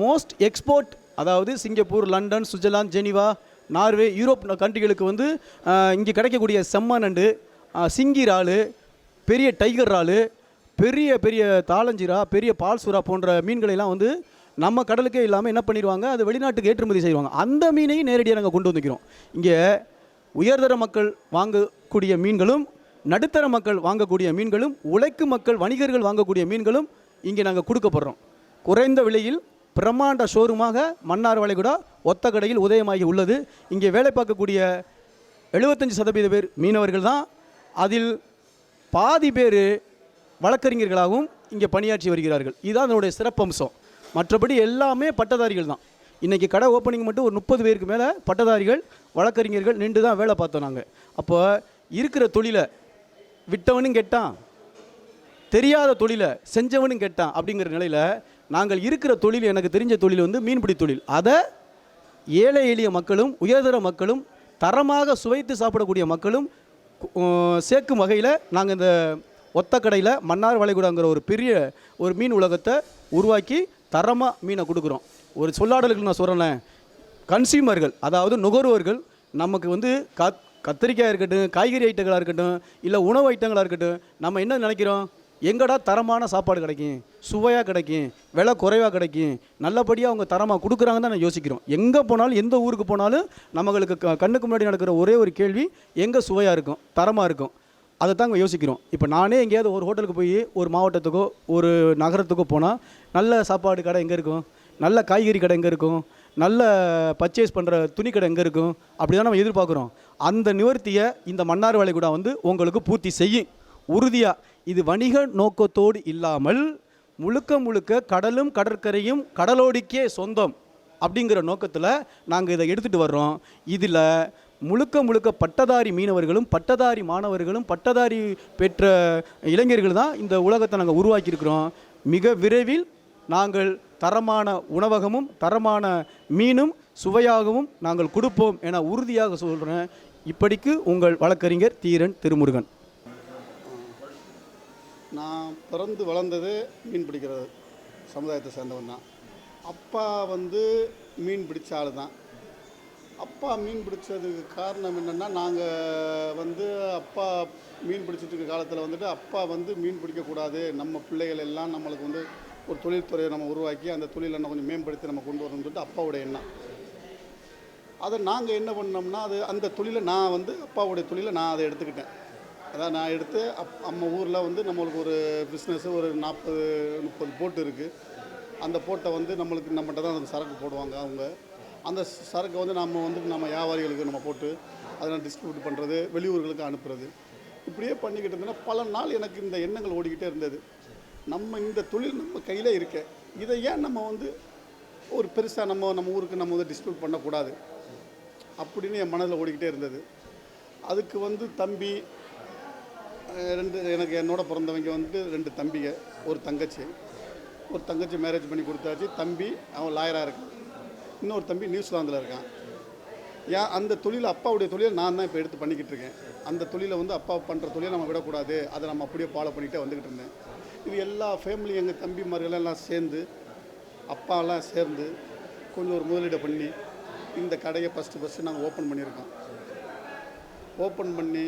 மோஸ்ட் எக்ஸ்போர்ட், அதாவது Singapore, London, Switzerland, Geneva, Norway, Europe கண்ட்ரிகளுக்கு வந்து இங்கே கிடைக்கக்கூடிய செம்மநண்டு, சிங்கி இறால், பெரிய டைகர் இறால், பெரிய பெரிய தாளஞ்சிரா, பெரிய பால்சுறா போன்ற மீன்களெல்லாம் வந்து நம்ம கடலுக்கே இல்லாமல் என்ன பண்ணிடுவாங்க, அது வெளிநாட்டுக்கு ஏற்றுமதி செய்வாங்க. அந்த மீனையும் நேரடியாக நாங்கள் கொண்டு வந்துக்கிறோம். இங்கே உயர்தர மக்கள் வாங்கக்கூடிய மீன்களும், நடுத்தர மக்கள் வாங்கக்கூடிய மீன்களும், உழைக்கும் மக்கள் வணிகர்கள் வாங்கக்கூடிய மீன்களும் இங்கே நாங்கள் கொடுக்கப்படுறோம். குறைந்த விலையில் பிரம்மாண்ட ஷோரூமாக மன்னார் வளைகுடா ஒத்த கடையில் உதயமாகி உள்ளது. இங்கே வேலை பார்க்கக்கூடிய 75% பேர் மீனவர்கள் தான். அதில் பாதி பேர் வழக்கறிஞர்களாகவும் இங்கே பணியாற்றி வருகிறார்கள். இதுதான் அதனுடைய சிறப்பம்சம். மற்றபடி எல்லாமே பட்டதாரிகள் தான். இன்றைக்கி கடை ஓப்பனிங் மட்டும் ஒரு 30 பேருக்கு மேலே பட்டதாரிகள், வழக்கறிஞர்கள் நின்று தான் வேலை பார்த்தோம் நாங்கள். அப்போ இருக்கிற தொழிலை விட்டவனும் கெட்டான், தெரியாத தொழிலை செஞ்சவனும் கெட்டான். அப்படிங்கிற நிலையில் நாங்கள் இருக்கிற தொழில், எனக்கு தெரிஞ்ச தொழில் வந்து மீன்பிடி தொழில். அதை ஏழை எளிய மக்களும் உயர்தர மக்களும் தரமாக சுவைத்து சாப்பிடக்கூடிய மக்களும் சேர்க்கும் வகையில் நாங்கள் இந்த ஒத்த கடையில் மன்னார் வளைகுடாங்கிற ஒரு பெரிய ஒரு மீன் உலகத்தை உருவாக்கி தரமாக மீனை கொடுக்குறோம். ஒரு சொல்லாடலுக்கு நான் சொல்கிறேன், கன்சியூமர்கள், அதாவது நுகர்வோர்கள் நமக்கு வந்து கத்திரிக்காய் இருக்கட்டும், காய்கறி ஐட்டங்களாக இருக்கட்டும், இல்லை உணவு ஐட்டங்களாக இருக்கட்டும், நம்ம என்ன நினைக்கிறோம், எங்கடா தரமான சாப்பாடு கிடைக்கும், சுவையாக கிடைக்கும், விலை குறைவாக கிடைக்கும், நல்லபடியாக அவங்க தரமாக கொடுக்குறாங்கன்னு தான் நான் யோசிக்கிறோம். எங்கே போனாலும், எந்த ஊருக்கு போனாலும் நம்மளுக்கு கண்ணுக்கு முன்னாடி நடக்கிற ஒரே ஒரு கேள்வி, எங்கே சுவையாக இருக்கும், தரமாக இருக்கும், அதை தான் அங்கே யோசிக்கிறோம். இப்போ நானே எங்கேயாவது ஒரு ஹோட்டலுக்கு போய் ஒரு மாவட்டத்துக்கோ ஒரு நகரத்துக்கோ போனால் நல்ல சாப்பாடு கடை எங்கே இருக்கும், நல்ல காய்கறி கடை எங்கே இருக்கும், நல்ல பர்ச்சேஸ் பண்ணுற துணி கடை எங்கே இருக்கும், அப்படி தான் நம்ம எதிர்பார்க்குறோம். அந்த நிவர்த்தியை இந்த மன்னார் வளைகுடா வந்து உங்களுக்கு பூர்த்தி செய்யும் உறுதியாக. இது வணிக நோக்கத்தோடு இல்லாமல் முழுக்க முழுக்க கடலும் கடற்கரையும் கடலோடிக்கே சொந்தம் அப்படிங்கிற நோக்கத்தில் நாங்கள் இதை எடுத்துகிட்டு வர்றோம். இதில் முழுக்க முழுக்க பட்டதாரி மீனவர்களும் பட்டதாரி மாணவர்களும் பட்டதாரி பெற்ற இளைஞர்கள் தான் இந்த உலகத்தை நாங்கள் உருவாக்கியிருக்கிறோம். மிக விரைவில் நாங்கள் தரமான உணவகமும் தரமான மீனும் சுவையாகவும் நாங்கள் கொடுப்போம் என உறுதியாக சொல்கிறேன். இப்படிக்கு உங்கள் வழக்கறிஞர் தீரன் திருமுருகன். நான் பிறந்து வளர்ந்தது மீன் பிடிக்கிற சமுதாயத்தை சேர்ந்தவன் தான். அப்பா வந்து மீன் பிடிச்ச ஆள் தான். அப்பா மீன் பிடிச்சதுக்கு காரணம் என்னென்னா, நாங்கள் வந்து அப்பா மீன் பிடிச்சிட்டு இருக்க காலத்தில் வந்துட்டு அப்பா வந்து மீன் பிடிக்கக்கூடாது, நம்ம பிள்ளைகள் எல்லாம் நம்மளுக்கு வந்து ஒரு தொழில்துறையை நம்ம உருவாக்கி அந்த தொழிலை நம்ம கொஞ்சம் மேம்படுத்தி நம்ம கொண்டு வரணும்னு சொல்லிட்டு அப்பாவுடைய எண்ணம். அதை நாங்கள் என்ன பண்ணோம்னா, அந்த தொழிலை நான் வந்து அப்பாவுடைய தொழிலை நான் அதை எடுத்துக்கிட்டேன். அதான் நான் எடுத்து நம்ம ஊரில் வந்து நம்மளுக்கு ஒரு பிஸ்னஸ்ஸு ஒரு 40-30 போட்டு இருக்குது. அந்த போட்டை வந்து நம்மகிட்ட தான் அந்த சரக்கு போடுவாங்க. அவங்க அந்த சரக்கை வந்து நம்ம வியாபாரிகளுக்கு நம்ம போட்டு அதை நான் டிஸ்ட்ரிபியூட் பண்ணுறது, வெளியூர்களுக்கு அனுப்புறது, இப்படியே பண்ணிக்கிட்டு இருந்தேன்னா பல நாள் எனக்கு இந்த எண்ணங்கள் ஓடிக்கிட்டே இருந்தது. நம்ம இந்த தொழில் நம்ம கையில் இருக்க, இதை ஏன் நம்ம வந்து ஒரு பெருசாக நம்ம ஊருக்கு நம்ம வந்து டிஸ்ட்ரிபியூட் பண்ணக்கூடாது அப்படின்னு என் மனதில் ஓடிக்கிட்டே இருந்தது. அதுக்கு வந்து தம்பி எனக்கு என்னோட பிறந்தவங்க வந்து 2 தம்பிங்க, ஒரு தங்கச்சி மேரேஜ் பண்ணி கொடுத்தாச்சு. தம்பி அவன் லாயராக இருக்கான், இன்னொரு தம்பி நியூசிலாந்தில் இருக்கான். அந்த தொழில் அப்பாவுடைய தொழிலை நான் தான் இப்போ எடுத்து பண்ணிக்கிட்டு இருக்கேன். அந்த தொழிலை வந்து அப்பா பண்ணுற தொழிலை நம்ம விடக்கூடாது, அதை நம்ம அப்படியே ஃபாலோ பண்ணிகிட்டே வந்துக்கிட்டு இருந்தேன். இது எல்லா ஃபேமிலி, எங்கள் தம்பிமார்களெல்லாம் சேர்ந்து அப்பாலாம் சேர்ந்து கொஞ்சம் ஒரு முதலீடை பண்ணி இந்த கடையை ஃபஸ்ட்டு நாங்கள் ஓப்பன் பண்ணியிருக்கோம். ஓப்பன் பண்ணி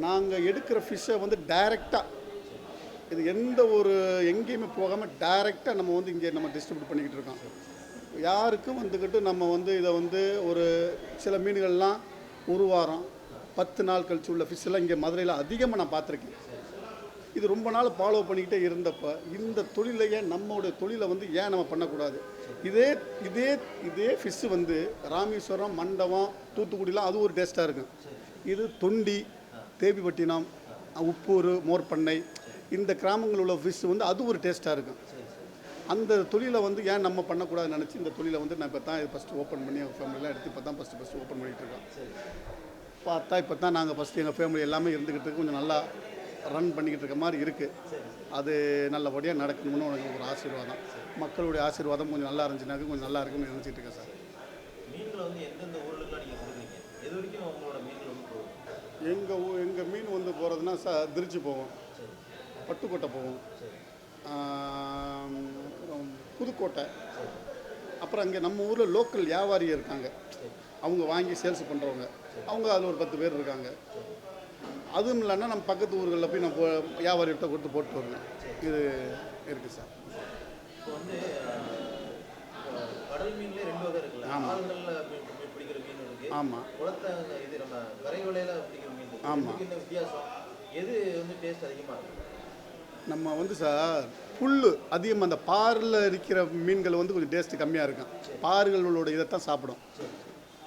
நாங்கள் எடுக்கிற ஃபிஷ்ஷை வந்து டைரெக்டாக, இது எந்த ஒரு எங்கேயுமே போகாமல் டைரெக்டாக நம்ம வந்து இங்கே நம்ம டிஸ்ட்ரிபியூட் பண்ணிக்கிட்டு இருக்கோம். யாருக்கும் வந்துக்கிட்டு நம்ம வந்து இதை வந்து ஒரு சில மீன்கள்லாம் ஒரு வாரம் 10 நாள் கழிச்சு உள்ள ஃபிஷ்ஷெல்லாம் இங்கே மதுரையில் அதிகமாக நான் பார்த்துருக்கேன். இது ரொம்ப நாள் ஃபாலோ பண்ணிக்கிட்டே இருந்தப்போ இந்த தொழிலையே நம்மளுடைய தொழிலை வந்து ஏன் நம்ம பண்ணக்கூடாது? இதே இதே இதே ஃபிஷ்ஷு வந்து ராமேஸ்வரம், மண்டபம், தூத்துக்குடிலாம் அது ஒரு டேஸ்ட்டாக இருக்கும். இது தொண்டி, தேவிப்பட்டினம், உப்பூர், மோர்பண்ணை இந்த கிராமங்களில் உள்ள ஃபிஷ் வந்து அது ஒரு டேஸ்ட்டாக இருக்கும். அந்த தொழிலை வந்து ஏன் நம்ம பண்ணக்கூடாதுன்னு நினச்சி இந்த தொழிலை வந்து நான் இப்போ தான் ஃபஸ்ட்டு ஓப்பன் பண்ணி எங்கள் ஃபேமிலியெலாம் எடுத்து இப்போ தான் ஃபஸ்ட்டு ஓப்பன் பண்ணிகிட்டு இருக்கோம். பார்த்தா இப்போ தான் நாங்கள் ஃபஸ்ட்டு எங்கள் ஃபேமிலி எல்லாமே இருந்துக்கிட்டு கொஞ்சம் நல்லா ரன் பண்ணிக்கிட்டு இருக்க மாதிரி இருக்குது. அது நல்லபடியாக நடக்கணும்னு எனக்கு ஒரு ஆசீர்வாதம், மக்களுடைய ஆசீர்வாதம் கொஞ்சம் நல்லா இருந்துச்சுனாக்க கொஞ்சம் நல்லா இருக்குன்னு நினச்சிட்டு இருக்கேன் சார். மீன்களை வந்து எந்தெந்த ஊர்களுக்குலாம் நீங்கள் கொடுக்குறீங்க? எது வரைக்கும் உங்களோட மீன்கள் வந்து போகும்? எங்கள் மீன் வந்து போகிறதுனா திருச்சி போவோம், பட்டுக்கோட்டை போவோம், புதுக்கோட்டை, அப்புறம் அங்கே நம்ம ஊரில் லோக்கல் வியாபாரி இருக்காங்க, அவங்க வாங்கி சேல்ஸ் பண்ணுறவங்க, அவங்க அதில் ஒரு 10 பேர் இருக்காங்க. அதுவும் இல்லைன்னா நம்ம பக்கத்து ஊர்களில் போய் நம்ம வியாபாரிகிட்ட கொடுத்து போட்டு வருவேன். இது இருக்குது சார். இப்போ வந்து கடல் மீன்லேயே 2 வகை இருக்குல்ல. ஆழ்கடலில் பிடிக்கிற மீன் இருக்குது. ஆமாம். குளத்தை இது நம்ம கரை வலையில் பிடிக்கிற மீன் இருக்குது. ஆமாம். என்ன வித்தியாசம்? எது வந்து டேஸ்ட் அதிகமாக இருக்கும்? நம்ம வந்து சார் புல் அதிகமாக அந்த பாரில் இருக்கிற மீன்கள் வந்து கொஞ்சம் டேஸ்ட்டு கம்மியாக இருக்கும். பாறுகளோட இதைத்தான் சாப்பிடும்.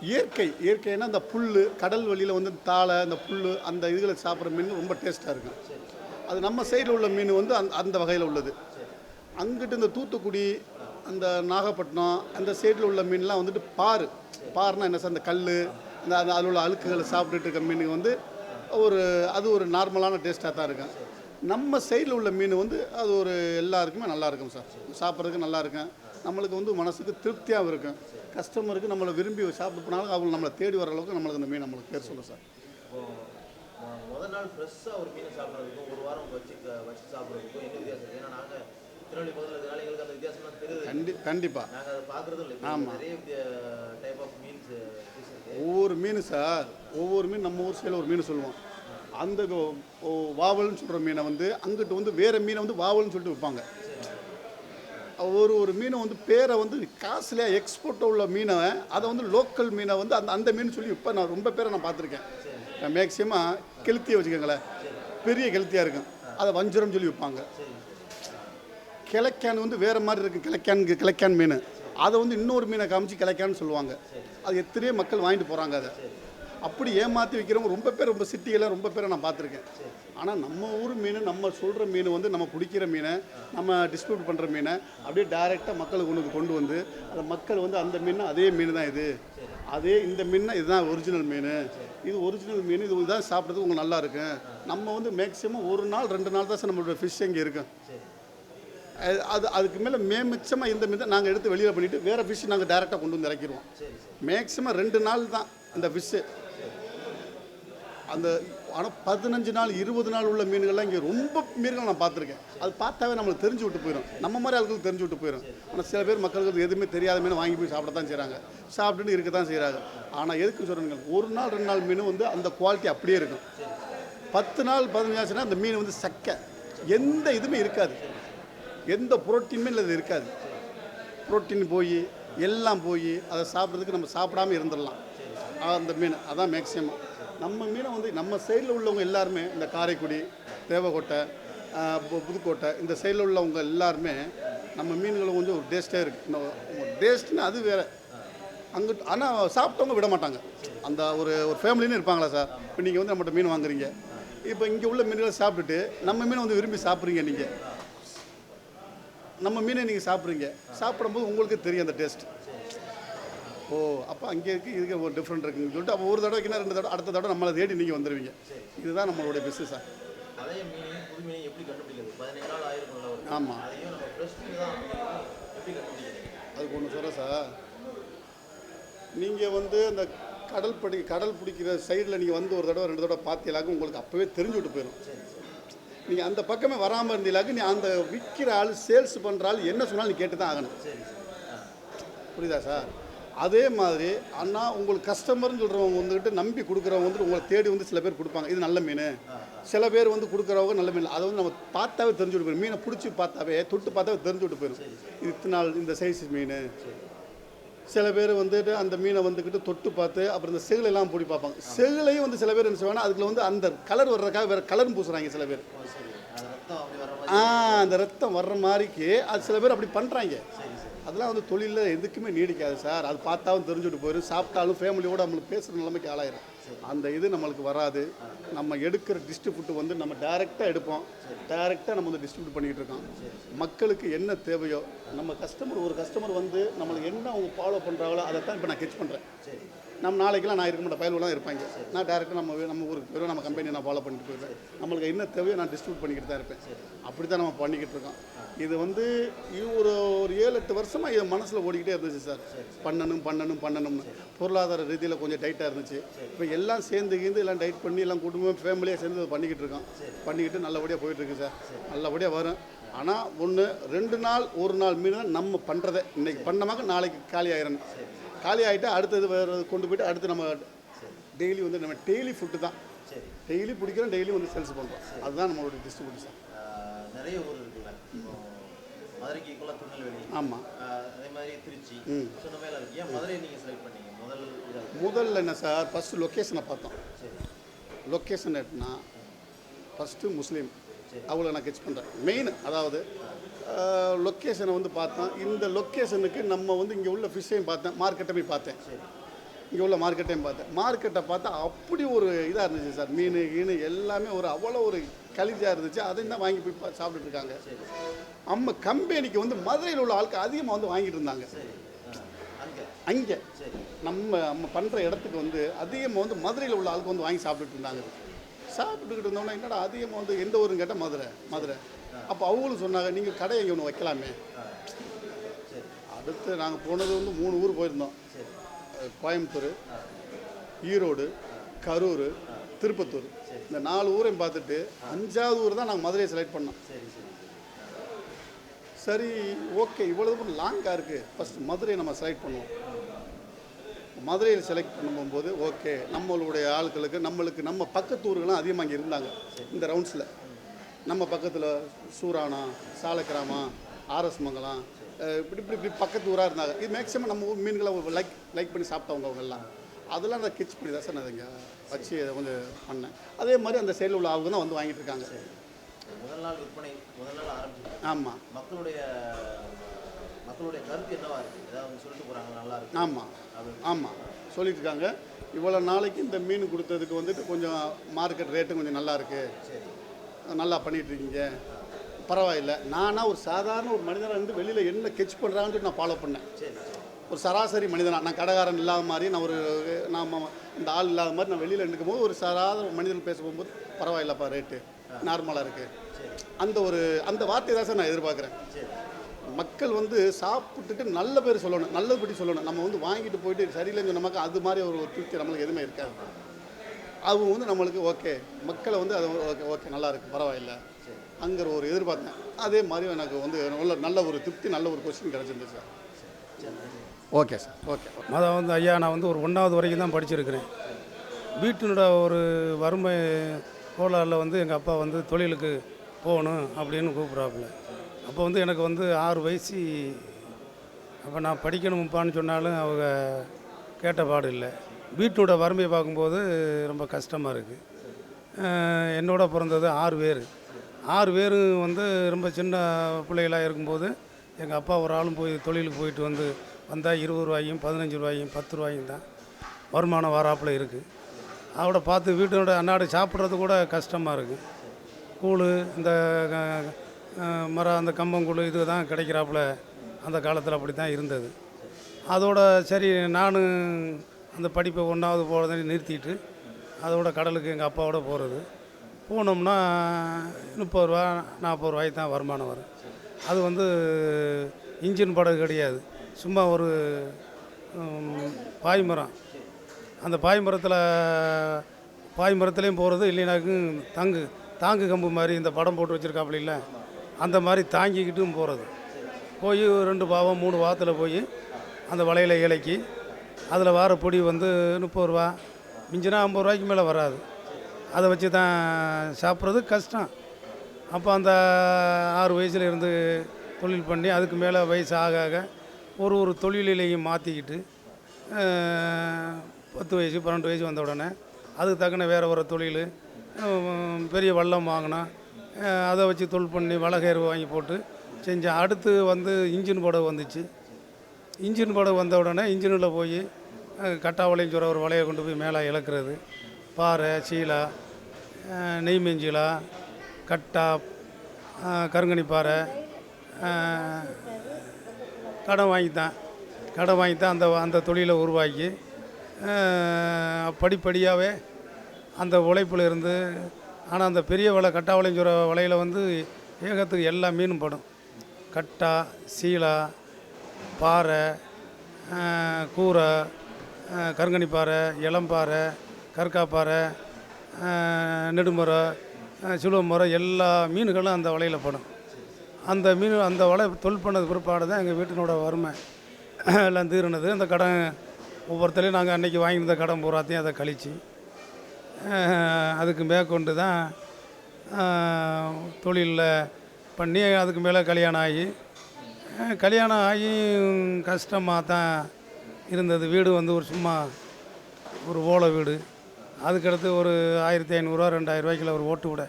இயற்கைன்னா அந்த புல், கடல் வழியில் வந்து தாளை, அந்த புல், அந்த இதுகளை சாப்பிட்ற மீன் ரொம்ப டேஸ்ட்டாக இருக்கும். அது நம்ம சைடில் உள்ள மீன் வந்து அந்த வகையில் உள்ளது. அங்கிட்டு இந்த தூத்துக்குடி, அந்த நாகப்பட்டினம் அந்த சைடில் உள்ள மீன்லாம் வந்துட்டு பாருனா என்ன சார், அந்த கல், அந்த அதில் உள்ள அழுக்குகளை சாப்பிட்டுட்டு இருக்க மீனுக்கு வந்து அது ஒரு நார்மலான டேஸ்ட்டாக தான் இருக்கும். நம்ம சைடில் உள்ள மீன் வந்து அது ஒரு எல்லாருக்குமே நல்லா இருக்கும் சார். சாப்பிட்றதுக்கு நல்லா இருக்கும், நம்மளுக்கு வந்து மனசுக்கு திருப்தியாகவும் இருக்கும். கஸ்டமருக்கு நம்மளை விரும்பி சாப்பிட்டு போனாலும் அவங்க நம்மளை தேடி வர அளவுக்கு நம்மளுக்கு அந்த மீன் நம்மளுக்கு பேர் சொல்லும் சார். முதல் நாள் ஃப்ரெஷ்ஷாக ஒரு மீனை சாப்பிட்றதுக்கும் ஒரு வாரம் வச்சு சாப்பிட்றதுக்கும் என்ன வித்தியாசம்? ஏன்னா நாங்கள் திருநெல்வேலி பகுதியில் எங்களுக்கு அந்த வித்தியாசம்லாம் தெரியுது. கண்டிப்பாக நாங்கள் அதை பார்க்குறதும் இல்லை. ஆமாம். நிறைய டைப் ஆஃப் மீன்ஸ் இருக்குது. ஒவ்வொரு மீன் சார், ஒவ்வொரு மீன் நம்ம ஊர் சைடில் ஒரு மீன் சொல்லுவோம். அந்த வாவல்னு சொல்கிற மீனை வந்து அங்கிட்டு வந்து வேறு மீனை வந்து வாவல்னு சொல்லிட்டு விற்பாங்க. ஒரு மீனை வந்து பேரை வந்து காசுலையாக எக்ஸ்போர்ட்டில் உள்ள மீனை அதை வந்து லோக்கல் மீனை வந்து அந்த மீன் சொல்லி இப்போ நான் ரொம்ப பேரை நான் பார்த்துருக்கேன். மேக்சிமம் கெளுத்தியை வச்சுக்கோங்களேன், பெரிய கெளுத்தியாக இருக்கும், அதை வஞ்சரம் சொல்லி விற்பாங்க. கிளைக்கான் வந்து வேறு மாதிரி இருக்குது, கிளைக்கான் மீன், அதை வந்து இன்னொரு மீனை காமிச்சு கிளைக்கான்னு சொல்லுவாங்க. அது எத்தனையோ மக்கள் வாங்கிட்டு போகிறாங்க. அதை அப்படி ஏமாற்றி விற்கிறவங்க ரொம்ப பேர், ரொம்ப சிட்டியில் ரொம்ப பேரை நான் பார்த்துருக்கேன். ஆனால் நம்ம ஊர் மீன், நம்ம சொல்கிற மீன் வந்து நம்ம பிடிக்கிற மீனை, நம்ம டிஸ்ட்ரிபியூட் பண்ணுற மீனை அப்படியே டைரெக்டாக மக்களுக்கு கொண்டு வந்து அந்த மக்கள் வந்து அந்த மீன் அதே மீன் தான் இது, அதே இந்த மீன் இதுதான் ஒரிஜினல் மீன், இது ஒரிஜினல் மீன், இது தான் சாப்பிட்றதுக்கு உங்களுக்கு நல்லா இருக்கும். நம்ம வந்து மேக்ஸிமம் 1 நாள் 2 நாள் தான் சார் நம்மளோட ஃபிஷ் இங்கே இருக்கும். அதுக்கு மேலே மிச்சமாக இந்த மீன் தான் நாங்கள் எடுத்து வெளியில் பண்ணிவிட்டு வேறு ஃபிஷ் நாங்கள் டைரெக்டாக கொண்டு வந்து இறக்கிடுவோம். மேக்ஸிமம் 2 நாள் தான் அந்த ஃபிஷ்ஷு. அந்த ஆனால் 15 நாள் 20 நாள் உள்ள மீன்கள்லாம் இங்கே ரொம்ப மீன்கள் நான் பார்த்துருக்கேன். அது பார்த்தாவே நம்மளுக்கு தெரிஞ்சு விட்டு போயிடும், நம்ம மாதிரி ஆட்களுக்கு தெரிஞ்சு விட்டு போயிடும். ஆனால் சில பேர் மக்களுக்கு எதுவுமே தெரியாத மீன் வாங்கி போய் சாப்பிட தான் செய்கிறாங்க, சாப்பிட்டுட்டு இருக்க தான் செய்கிறாங்க. ஆனால் எதுக்கு சொல்கிறீங்க, 1 நாள் 2 நாள் மீன் வந்து அந்த குவாலிட்டி அப்படியே இருக்கும். 10 நாள் 15 ஆச்சுன்னா அந்த மீன் வந்து சக்கை, எந்த இதுவுமே இருக்காது, எந்த புரோட்டீனுமே இல்லை, அது இருக்காது. புரோட்டீன் போய் எல்லாம் போய் அதை சாப்பிட்றதுக்கு நம்ம சாப்பிடாமல் இருந்துடலாம் அந்த மீன். அதான் மேக்ஸிமம் நம்ம மீனை வந்து நம்ம சைடில் உள்ளவங்க எல்லாருமே, இந்த காரைக்குடி, தேவக்கோட்டை, புதுக்கோட்டை இந்த சைடில் உள்ளவங்க எல்லாருமே நம்ம மீன்களை வந்து ஒரு டேஸ்ட்டே இருக்குது. டேஸ்ட்னு அது வேறு அங்கிட்டு. ஆனால் சாப்பிட்டவங்க விட மாட்டாங்க. அந்த ஒரு ஃபேமிலின்னு இருப்பாங்களா சார். இப்போ நீங்கள் வந்து நம்மகிட்ட மீன் வாங்குறீங்க, இப்போ இங்கே உள்ள மீன்களை சாப்பிட்டுட்டு நம்ம மீனை வந்து விரும்பி சாப்பிட்றீங்க. நீங்கள் நம்ம மீனை நீங்கள் சாப்பிட்றீங்க, சாப்பிடும்போது உங்களுக்கு தெரியும் அந்த டேஸ்ட். ஓ அப்போ அங்கே இருக்குது, இதுக்கு ஒரு டிஃப்ரெண்ட் இருக்குன்னு சொல்லிட்டு அப்போ ஒரு தடவைக்குன்னா 2 தடவை அடுத்த தடவை நம்மளை தேடி நீங்கள் வந்துடுவீங்க. இதுதான் நம்மளுடைய பிஸ்னஸ் சார். அதே மீன் புது மீனை எப்படி கண்டுபிடிக்கிறது? 17 நாள் ஆயிருக்கும். ஆமாம். அதையும் நம்ம ஃப்ரெஷ் மீன் தான் எப்படி கண்டுபிடிக்கிறது? அதுக்கு ஒன்று சொல்கிறேன் சார். நீங்கள் வந்து அந்த கடல் பிடிக்கிற சைடில் நீங்கள் வந்து ஒரு தடவை 2 தடவை பார்த்தீங்களாக்க உங்களுக்கு அப்போவே தெரிஞ்சு விட்டு போயிடும். நீங்கள் அந்த பக்கமே வராமல் இருந்தீங்களாக்க நீ அந்த விற்கிற ஆள், சேல்ஸ் பண்ணுற ஆள் என்ன சொன்னாலும் நீ கேட்டு தான் ஆகணும். புரியுதா சார்? அதே மாதிரி அண்ணா உங்களுக்கு கஸ்டமர்னு சொல்கிறவங்க வந்துக்கிட்டு நம்பி கொடுக்குறவங்க வந்துட்டு உங்களை தேடி வந்து சில பேர் கொடுப்பாங்க, இது நல்ல மீன். சில பேர் வந்து கொடுக்குறவங்க நல்ல மீன், அதை வந்து நம்ம பார்த்தாவே தெரிஞ்சு விட்டு போயிடும். மீனை பிடிச்சி பார்த்தாவே, தொட்டு பார்த்தாவே தெரிஞ்சு விட்டு போயிடும், இது இத்தனை நாள் இந்த சைஸ் மீன். சில பேர் வந்துட்டு அந்த மீனை வந்துக்கிட்டு தொட்டு பார்த்து அப்புறம் இந்த செகுலெல்லாம் பூடி பார்ப்பாங்க. செகுலையும் வந்து சில பேர் என்ன செய்வாங்கன்னா அதுக்குள்ள வந்து அந்த கலர் வர்றதுக்காக வேறு கலரும் பூசுகிறாங்க சில பேர். அந்த ரத்தம் வர்ற மாதிரிக்கு அது சில பேர் அப்படி பண்ணுறாங்க. அதெல்லாம் வந்து தொழிலில் எதுக்குமே நீடிக்காது சார். அது பார்த்தாலும் தெரிஞ்சுட்டு போயிடும். சாப்பிட்டாலும் ஃபேமிலியோடு நம்மளுக்கு பேசுகிற நிலைமைக்கு ஆளாயிரும். அந்த இது நம்மளுக்கு வராது. நம்ம எடுக்கிற டிஸ்ட்ரிபியூட் வந்து நம்ம டைரெக்டாக எடுப்போம். டைரெக்டாக நம்ம வந்து டிஸ்ட்ரிபியூட் பண்ணிக்கிட்டு இருக்கோம். மக்களுக்கு என்ன தேவையோ நம்ம ஒரு கஸ்டமர் வந்து நம்மளுக்கு என்ன அவங்க ஃபாலோ பண்ணுறாங்களோ அதை தான் இப்போ நான் கெச் பண்ணுறேன். நம்ம நாளைக்கெல்லாம் நான் இருக்க மாட்டேன், பயலுலாம் இருப்பாங்க. நான் டேரெக்டாக நம்ம ஊருக்கு போயிடுவோம், நம்ம கம்பெனி நான் ஃபாலோ பண்ணிட்டு போயிடுவேன். நம்மளுக்கு என்ன தேவையோ நான் டிஸ்ட்ரிபியூட் பண்ணிக்கிட்டு தான் இருப்பேன். அப்படி தான் நம்ம பண்ணிக்கிட்டு இருக்கோம். இது வந்து ஒரு 7-8 வருஷமாக என் மனசில் ஓடிக்கிட்டே இருந்துச்சு சார். பண்ணணும்னு பொருளாதார ரீதியில் கொஞ்சம் டைட்டாக இருந்துச்சு. இப்போ எல்லாம் சேர்ந்து எல்லாம் டைட் பண்ணி எல்லாம் குடும்பம் ஃபேமிலியாக சேர்ந்து பண்ணிக்கிட்டு இருக்கோம். பண்ணிக்கிட்டு நல்லபடியாக போயிட்டுருக்கு சார். நல்லபடியாக வரும். ஆனால் 1-2 நாள் 1 நாள் மீன் தான் நம்ம பண்ணுறதை. இன்றைக்கி பண்ணமாக நாளைக்கு காலி ஆயிடணும். காலி ஆகிட்டு அடுத்தது வேறு கொண்டு போய்ட்டு அடுத்து நம்ம டெய்லி வந்து நம்ம டெய்லி ஃபுட்டு தான். டெய்லி பிடிக்கிறோம், டெய்லி வந்து சேல்ஸ் பண்ணுறோம். அதுதான் நம்மளோட டிஸ்ட்ரிபியூஷன். நிறைய ஊர் இருக்குல்ல, மதுரைக்கு ஈக்குவலாக திருநெல்வேலி, ஆமாம், அதே மாதிரி திருச்சி, சொன்ன மேலே இருக்கு. ஏன் மதுரையை நீங்கள் செலக்ட் பண்ணீங்க? முதல்ல என்ன சார், ஃபஸ்ட்டு லொக்கேஷனை பார்த்தோம். லொக்கேஷன் எப்படின்னா ஃபஸ்ட்டு முஸ்லீம் அவங்கள நான் கெச் பண்ணுறேன் மெயின். அதாவது லொக்கேஷனை வந்து பார்த்தோம். இந்த லொக்கேஷனுக்கு நம்ம வந்து இங்கே உள்ள ஃபிஷ்ஷையும் பார்த்தேன், மார்க்கெட்டை போய் பார்த்தேன். இங்கே உள்ள மார்க்கெட்டையும் பார்த்தேன். மார்க்கெட்டை பார்த்தா அப்படி ஒரு இதாக இருந்துச்சு சார். மீன் எல்லாமே அவ்வளோ ஒரு கலிஜாக இருந்துச்சு. அதையும் தான் வாங்கி போய் சாப்பிட்டுட்டு இருக்காங்க. நம்ம கம்பெனிக்கு வந்து மதுரையில் உள்ள ஆட்கள் அதிகமாக வந்து வாங்கிட்டு இருந்தாங்க. அங்கே நம்ம பண்ணுற இடத்துக்கு வந்து அதிகமாக வந்து மதுரையில் உள்ள ஆளுக்கு வந்து வாங்கி சாப்பிட்டுட்டு இருந்தாங்க. சாப்பிட்டுக்கிட்டு இருந்தோம்னா என்னடா அதிகமாக வந்து எந்த ஊருன்னு கேட்டால் மதுரை. அப்போ அவங்களும் சொன்னாங்க, நீங்கள் கடை எங்கே ஒன்று வைக்கலாமே. அடுத்து நாங்கள் போனது வந்து 3 ஊர் போயிருந்தோம். கோயம்புத்தூர், ஈரோடு, கரூர், திருப்பத்தூர். இந்த 4 ஊரையும் பார்த்துட்டு 5ஆவது ஊர் தான் நாங்கள் மதுரையை செலக்ட் பண்ணோம். சரி, ஓகே, இவ்வளவு லாங்காக இருக்குது, ஃபஸ்ட்டு மதுரையை நம்ம செலக்ட் பண்ணுவோம். மதுரையில் செலக்ட் பண்ணும்போது ஓகே, நம்மளுடைய ஆட்களுக்கு நம்ம பக்கத்து ஊர்கள்லாம் அதிகமாக இங்கே இருந்தாங்க. இந்த ரவுண்ட்ஸில் நம்ம பக்கத்தில் சூரானா, சாலக்கிராமா, ஆர்எஸ் மங்கலம், இப்படி பக்கத்து ஊராக இருந்தாங்க. இது மேக்ஸிமம் நம்ம ஊர் மீன்களை லைக் பண்ணி சாப்பிட்டவங்க அவங்கெல்லாம். அதெல்லாம் நான் கிச் பண்ணி தான் சார் நான் இங்கே வச்சு கொஞ்சம் பண்ணேன். அதே மாதிரி அந்த சைடில் உள்ள அவங்க தான் வந்து வாங்கிட்டு இருக்காங்க. முதல் நாள் விற்பனை ஆரம்பிச்சு. ஆமாம், மக்களுடைய கருத்து என்னவா இருக்குது? ஏதாவது சொல்லிட்டு போகிறாங்க, நல்லா இருக்கு. ஆமாம் சொல்லிட்டு இருக்காங்க. இவ்வளோ நாளைக்கு இந்த மீன் கொடுத்ததுக்கு வந்துட்டு கொஞ்சம் மார்க்கெட் ரேட்டும் கொஞ்சம் நல்லா இருக்குது, நல்லா பண்ணிகிட்ருக்கீங்க, பரவாயில்லை. நானாக ஒரு சாதாரண ஒரு மனிதனாக இருந்து வெளியில் என்ன கெச் பண்ணுறாங்கன்னு சொல்லி நான் ஃபாலோ பண்ணேன். ஒரு சராசரி மனிதனாக, நான் கடைக்காரன் இல்லாத மாதிரி, நான் இந்த ஆள் இல்லாத மாதிரி நான் வெளியில் நிற்கும் போது ஒரு சாதாரண மனிதன் பேச போகும்போது பரவாயில்லப்பா, ரேட்டு நார்மலாக இருக்குது, அந்த வார்த்தை தான் சார் நான் எதிர்பார்க்குறேன். மக்கள் வந்து சாப்பிட்டுட்டு நல்ல பேர் சொல்லணும், நல்லபடி சொல்லணும். நம்ம வந்து வாங்கிட்டு போயிட்டு சரியில்லைன்னு சொன்னமாக்க அது மாதிரி ஒரு திருப்தி நம்மளுக்கு எதுவுமே இருக்காது. அவங்க வந்து நம்மளுக்கு ஓகே, மக்களை வந்து அது ஓகே நல்லா இருக்குது, பரவாயில்லை அங்கே ஒரு எதிர்பார்த்தேன். அதே மாதிரி எனக்கு வந்து நல்ல ஒரு திருப்தி, நல்ல ஒரு கொஸ்டின் கிடச்சிருந்துச்சு சார். Okay sir, okay. மொதல் வந்து ஐயா, நான் வந்து ஒரு 1ஆவது வரைக்கும் தான் படிச்சிருக்கிறேன். வீட்டினோட ஒரு வறுமை கோளாறில் வந்து எங்கள் அப்பா வந்து தொழிலுக்கு போகணும் அப்படின்னு கூப்பிட்றாப்புல. அப்போ வந்து எனக்கு வந்து 6 வயசு. அப்போ நான் படிக்கணும்ப்பான்னு சொன்னாலும் அவங்க கேட்ட பாடு இல்லை. வீட்டோட வறுமையை பார்க்கும்போது ரொம்ப கஷ்டமாக இருக்குது. என்னோட பிறந்தது 6 பேர். 6 பேரும் வந்து ரொம்ப சின்ன பிள்ளைகளாக இருக்கும்போது எங்கள் அப்பா ஒரு ஆளும் போய் தொழிலுக்கு போயிட்டு வந்தால் 20 ரூபாயும் 15 ரூபாயும் 10 ரூபாயும் தான் வருமானம் வராப்பில் இருக்குது. அதோட பார்த்து வீட்டோட அன்னாடு சாப்பிட்றது கூட கஷ்டமாக இருக்குது. கூழ், இந்த மரம், அந்த கம்பங்கூழ் இது தான் கிடைக்கிறாப்புல. அந்த காலத்தில் அப்படி தான் இருந்தது. அதோட சரி, நான் அந்த படிப்பை 1ஆவது போகிறத நிறுத்திட்டு அதோட கடலுக்கு எங்கள் அப்பாவோட போகிறது. போனோம்னா 30 ரூபா 40 ரூபாய்க்கு தான் வருமானம் வரும். அது வந்து இன்ஜின் படகு கிடையாது, சும்மா ஒரு பாய்மரம். அந்த பாய்மரத்துலேயும் போகிறது, இல்லைனாக்கும் தாங்கு கம்பு மாதிரி இந்த படம் போட்டு வச்சுருக்காப்புல இல்லை, அந்த மாதிரி தாங்கிக்கிட்டும் போகிறது. போய் 2 பாவம் 3 வாரத்தில் போய் அந்த வலையில் இலக்கி அதில் வர பொடி வந்து 30 ரூபா, மிஞ்சினா 50 ரூபாய்க்கு மேலே வராது. அதை வச்சு தான் சாப்பிட்றது கஷ்டம். அப்போ அந்த 6 வயசில் இருந்து தொழில் பண்ணி அதுக்கு மேலே வயசு ஆக ஒரு தொழிலையும் மாற்றிக்கிட்டு 10 வயசு 12 வயசு வந்த உடனே அதுக்கு தக்கன வேறு ஒரு தொழில், பெரிய வல்லம் வாங்கினா அதை வச்சு தொழில் பண்ணி வளகயிறு வாங்கி போட்டு செஞ்சேன். அடுத்து வந்து இன்ஜின் படகு வந்துச்சு. இன்ஜின் படகு வந்த உடனே இன்ஜினில் போய் கட்டா வலைன்னு சொல்கிற ஒரு வலையை கொண்டு போய் மேலே இழக்கிறது, பாறை, சீலா, நெய்மெஞ்சிலா, கட்டா, கருங்கனி பாறை கடன் வாங்கித்தான் அந்த தொழிலை உருவாக்கி படிப்படியாகவே அந்த உழைப்பில் இருந்து. ஆனால் அந்த பெரிய வலை கட்டா வலைன்னு சொல்கிற வலையில் வந்து ஏகத்துக்கு எல்லா மீனும் படும். கட்டா, சீலா, பாறை, கூரை, கருங்கனி பாறை, இளம்பாறை, கற்காப்பாறை, நெடுமுறை, சிலுவமுறை எல்லா மீன்களும் அந்த வலையில் படும். அந்த மீன் அந்த வலை தொழில் பண்ணது பிற்பாடு தான் எங்கள் வீட்டினோட வறுமை எல்லாம் தீர்னது. அந்த கடன் ஒவ்வொருத்தரையும் நாங்கள் அன்றைக்கி வாங்கியிருந்த கடன் பூராத்தையும் அதை கழித்து அதுக்கு மேற்கொண்டு தான் தொழிலில் பண்ணி அதுக்கு மேலே கல்யாணம் ஆகி கஷ்டமாக தான் இருந்தது. வீடு வந்து ஒரு சும்மா ஒரு ஓலை வீடு. அதுக்கடுத்து ஒரு 1500 2000 ரூபாய்க்குள்ள ஒரு ஓட்டு விட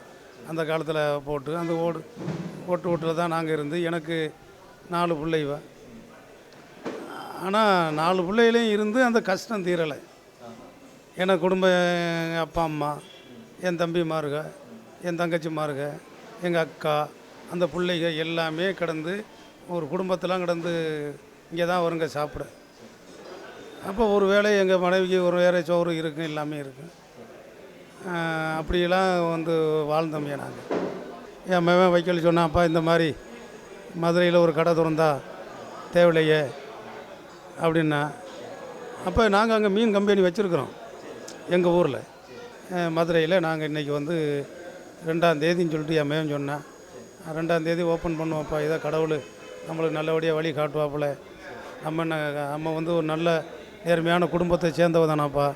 அந்த காலத்தில் போட்டு அந்த ஓட்டு வீட்டில் தான் நாங்கள் இருந்து. எனக்கு 4 பிள்ளைவ. ஆனால் 4 பிள்ளைகளையும் இருந்து அந்த கஷ்டம் தீரலை. ஏன்னா குடும்பம், எங்கள் அப்பா அம்மா, என் தம்பிமாருக, என் தங்கச்சிமாருக, எங்கள் அக்கா, அந்த பிள்ளைங்க எல்லாமே கிடந்து ஒரு குடும்பத்தெலாம் கிடந்து இங்கே தான் வருங்க சாப்பிட. அப்போ ஒரு வேளை எங்கள் மனைவிக்கு ஒரு வேறு சோறு இருக்குது, எல்லாமே இருக்குது. அப்படியெல்லாம் வந்து வாழ்ந்தோம்யா நாங்கள். என் மகன் வைக்கல் சொன்னாப்பா, இந்த மாதிரி மதுரையில் ஒரு கடை திறந்தா தேவையில்லையே அப்படின்னா. அப்போ நாங்கள் அங்கே மீன் கம்பெனி வச்சுருக்குறோம் எங்கள் ஊரில் மதுரையில். நாங்கள் இன்றைக்கி வந்து 2ஆம் தேதின்னு சொல்லிட்டு என் மகன் சொன்னேன். 2ஆம் தேதி ஓப்பன் பண்ணுவோம்ப்பா, இதை கடவுள் நம்மளுக்கு நல்லபடியாக வழி காட்டுவாப்புல. நம்ம வந்து ஒரு நல்ல நேர்மையான குடும்பத்தை சேர்ந்தவ தானாப்பா.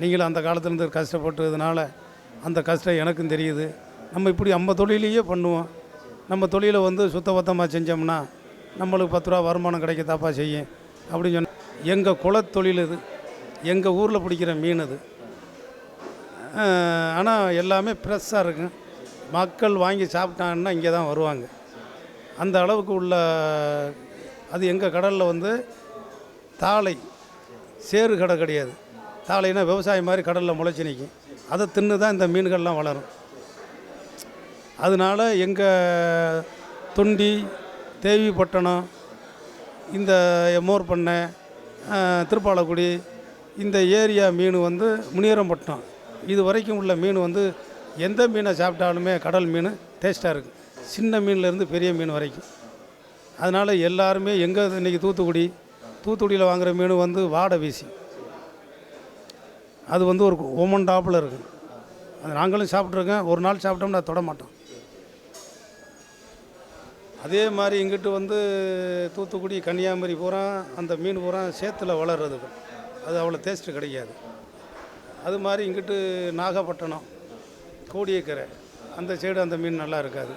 நீங்களும் அந்த காலத்துலேருந்து கஷ்டப்பட்டதுனால அந்த கஷ்டம் எனக்கும் தெரியுது. நம்ம இப்படி நம்ம தொழிலையே பண்ணுவோம். நம்ம தொழிலை வந்து சுத்தபத்தமாக செஞ்சோம்னா நம்மளுக்கு 10 ரூபா வருமானம் கிடைக்கத்தாப்பா செய்யும் அப்படின்னு சொன்ன. எங்கள் குலத்தொழில் இது, எங்கள் ஊரில் பிடிக்கிற மீன் இது. ஆனால் எல்லாமே ஃப்ரெஷ்ஷாக இருக்கும். மக்கள் வாங்கி சாப்பிட்டாங்கன்னா இங்கே தான் வருவாங்க. அந்த அளவுக்கு உள்ள அது எங்கள் கடலில் வந்து தாளை சேறு கடை கிடையாது. தாளைனா விவசாயம் மாதிரி கடலில் முளைச்சி நிற்கும். அதை தின்னு தான் இந்த மீன்கள்லாம் வளரும். அதனால் எங்கள் தொண்டி, தேவிப்பட்டணம், இந்த மோர் பண்ணை, திருப்பாலக்குடி, இந்த ஏரியா மீன் வந்து முனியரம்பட்டினம் இது வரைக்கும் உள்ள மீன் வந்து எந்த மீனை சாப்பிட்டாலுமே கடல் மீன் டேஸ்ட்டாக இருக்குது. சின்ன மீன்லேருந்து பெரிய மீன் வரைக்கும். அதனால் எல்லாருமே எங்கே இன்றைக்கி தூத்துக்குடியில் வாங்குகிற மீன் வந்து வாடை வீசி, அது வந்து ஒரு ஒமண்டாப்பில் இருக்குது. அது நாங்களும் சாப்பிட்ருக்கேன். ஒரு நாள் சாப்பிட்டோம்னா தொட மாட்டோம். அதே மாதிரி இங்கிட்டு வந்து தூத்துக்குடி, கன்னியாகுமரி பூரா அந்த மீன் பூரா சேத்துல வளர்றது. அது அவ்வளோ டேஸ்ட்டு கிடைக்காது. அது மாதிரி இங்கிட்டு நாகப்பட்டினம், கோடியக்கரை அந்த சைடு அந்த மீன் நல்லா இருக்காது.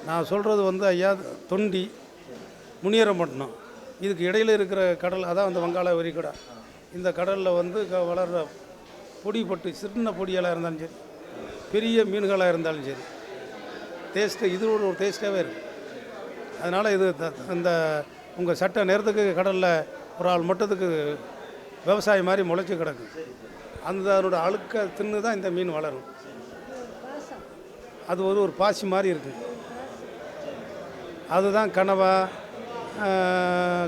நான் சொல்கிறது வந்து ஐயா தொண்டி, முனியரம்பட்டினம் இதுக்கு இடையில் இருக்கிற கடல், அதான் அந்த வங்காள விரிகுடா. இந்த கடலில் வந்து வளர்கிற பொடிப்பட்டு சின்ன பொடியெல்லாம் இருந்தாலும் சரி, பெரிய மீன்களாக இருந்தாலும் சரி, டேஸ்ட்டு இது ஒரு டேஸ்ட்டாகவே இருக்குது. அதனால் இது இந்த உங்கள் சட்ட நேரத்துக்கு கடலில் ஒரு ஆள் மட்டத்துக்கு விவசாயம் மாதிரி முளைச்சி கிடக்கு. அதனோட அழுக்க தின்னு தான் இந்த மீன் வளரும். அது ஒரு பாசி மாதிரி இருக்குது. அதுதான்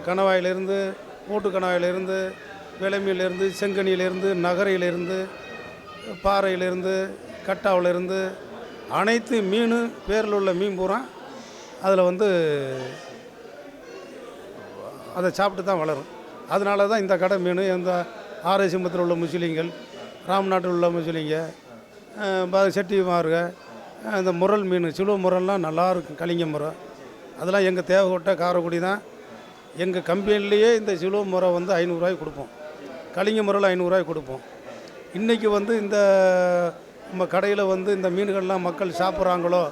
கணவாயிலிருந்து, ஓட்டு கணவாயிலிருந்து, விளமையிலேருந்து, செங்கனியிலேருந்து, நகரையிலேருந்து, பாறையிலேருந்து, கட்டாவிலேருந்து அனைத்து மீன் பேரில் உள்ள மீன் பூரா அதில் வந்து அதை சாப்பிட்டு தான் வளரும். அதனால தான் இந்த கடை மீன் இந்த ஆரசிம்பத்தில் உள்ள முஸ்லீம்கள், ராம்நாட்டில் உள்ள முஸ்லீங்க, செட்டிமாருங்க, இந்த முரல் மீன், சிலுவ முரல்லாம் நல்லாயிருக்கும். கலிங்க முறை அதெல்லாம் எங்கள் தேவகோட்டை, காரைக்குடி தான். எங்கள் கம்பெனிலேயே இந்த சிலுவ முறை வந்து 500 ரூபாய்க்கு கொடுப்போம். கலிங்க முறையில் 500 ரூபாய்க்கு கொடுப்போம். இன்றைக்கி வந்து இந்த நம்ம கடையில் வந்து இந்த மீன்கள்லாம் மக்கள் சாப்பிட்றாங்களோ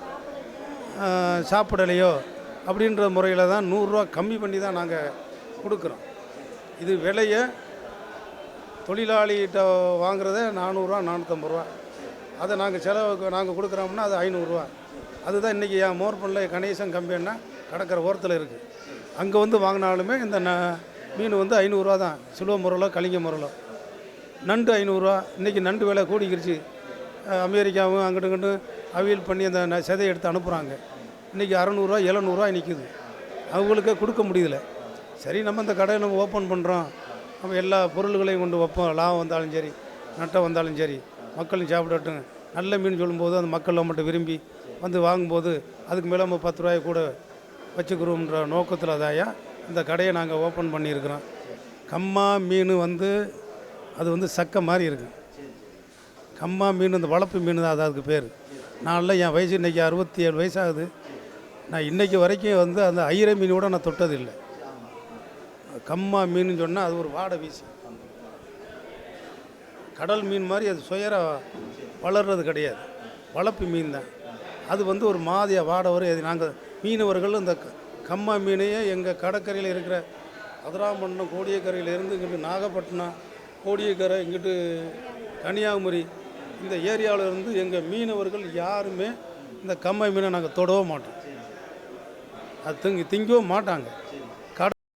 சாப்பிடலையோ அப்படின்ற முறையில் தான் 100 ரூபா கம்மி பண்ணி தான் நாங்கள் கொடுக்குறோம். இது விலையை தொழிலாளிகிட்ட வாங்குறத 400 450 ரூபா. அதை நாங்கள் செலவுக்கு நாங்கள் கொடுக்குறோம்னா அது 500 ரூபா. அதுதான் இன்றைக்கி என் மோர்பனில் கணேசன் கம்பெனினா கடற்கரை ஓரத்தில் இருக்குது. அங்கே வந்து வாங்கினாலுமே இந்த மீன் வந்து 500 ரூபா தான். சிலுவ முறையிலோ கலிங்க முறையிலோ. நண்டு 500 ரூபா. இன்றைக்கி நண்டு விலை கூடிக்கிருச்சு. அமெரிக்காவும் அங்கிட்டு இங்கிட்டு அவியல் பண்ணி அந்த சதையை எடுத்து அனுப்புகிறாங்க. இன்றைக்கி 600 ரூபா 700 ரூபா நிற்குது. அவங்களுக்கே கொடுக்க முடியல. சரி, நம்ம இந்த கடையை நம்ம ஓப்பன் பண்ணுறோம், நம்ம எல்லா பொருள்களையும் கொண்டு வைப்போம். லாபம் வந்தாலும் சரி, நட்டம் வந்தாலும் சரி, மக்களும் சாப்பிடட்டும். நல்ல மீன் சொல்லும்போது அந்த மக்கள் நம்மகிட்ட விரும்பி வந்து வாங்கும்போது அதுக்கு மேலே நம்ம 10 ரூபாய் கூட வச்சுக்கிறோம்ன்ற நோக்கத்தில் தாயா இந்த கடையை நாங்கள் ஓப்பன் பண்ணியிருக்கிறோம். கம்மா மீன் வந்து அது வந்து சக்கை மாதிரி இருக்குது. கம்மா மீன் இந்த வளர்ப்பு மீன் தான் அதுக்கு பேர். நான்லாம் என் வயசு இன்றைக்கி 67 வயசாகுது. நான் இன்றைக்கி வரைக்கும் வந்து அந்த ஐரை மீனோட நான் தொட்டதில்லை. கம்மா மீன் சொன்னால் அது ஒரு வாடை வீசி, கடல் மீன் மாதிரி அது சுயர வளர்றது கிடையாது. வளர்ப்பு மீன் தான் அது. வந்து ஒரு மாதிரியாக வாடை வரும். அது நாங்கள் மீனவர்கள் இந்த கம்மா மீனையே எங்கள் கடற்கரையில் இருக்கிற அதிராம்பட்டினம் கோடியக்கரையிலேருந்து இங்கிட்டு நாகப்பட்டினம் கோடியக்கரை இங்கிட்டு கன்னியாகுமரி இந்த ஏரியாவில் இருந்து எங்கள் மீனவர்கள் யாருமே இந்த கம்மா மீனை நாங்கள் தொடவே மாட்டோம். அது திங்கவும் மாட்டாங்க.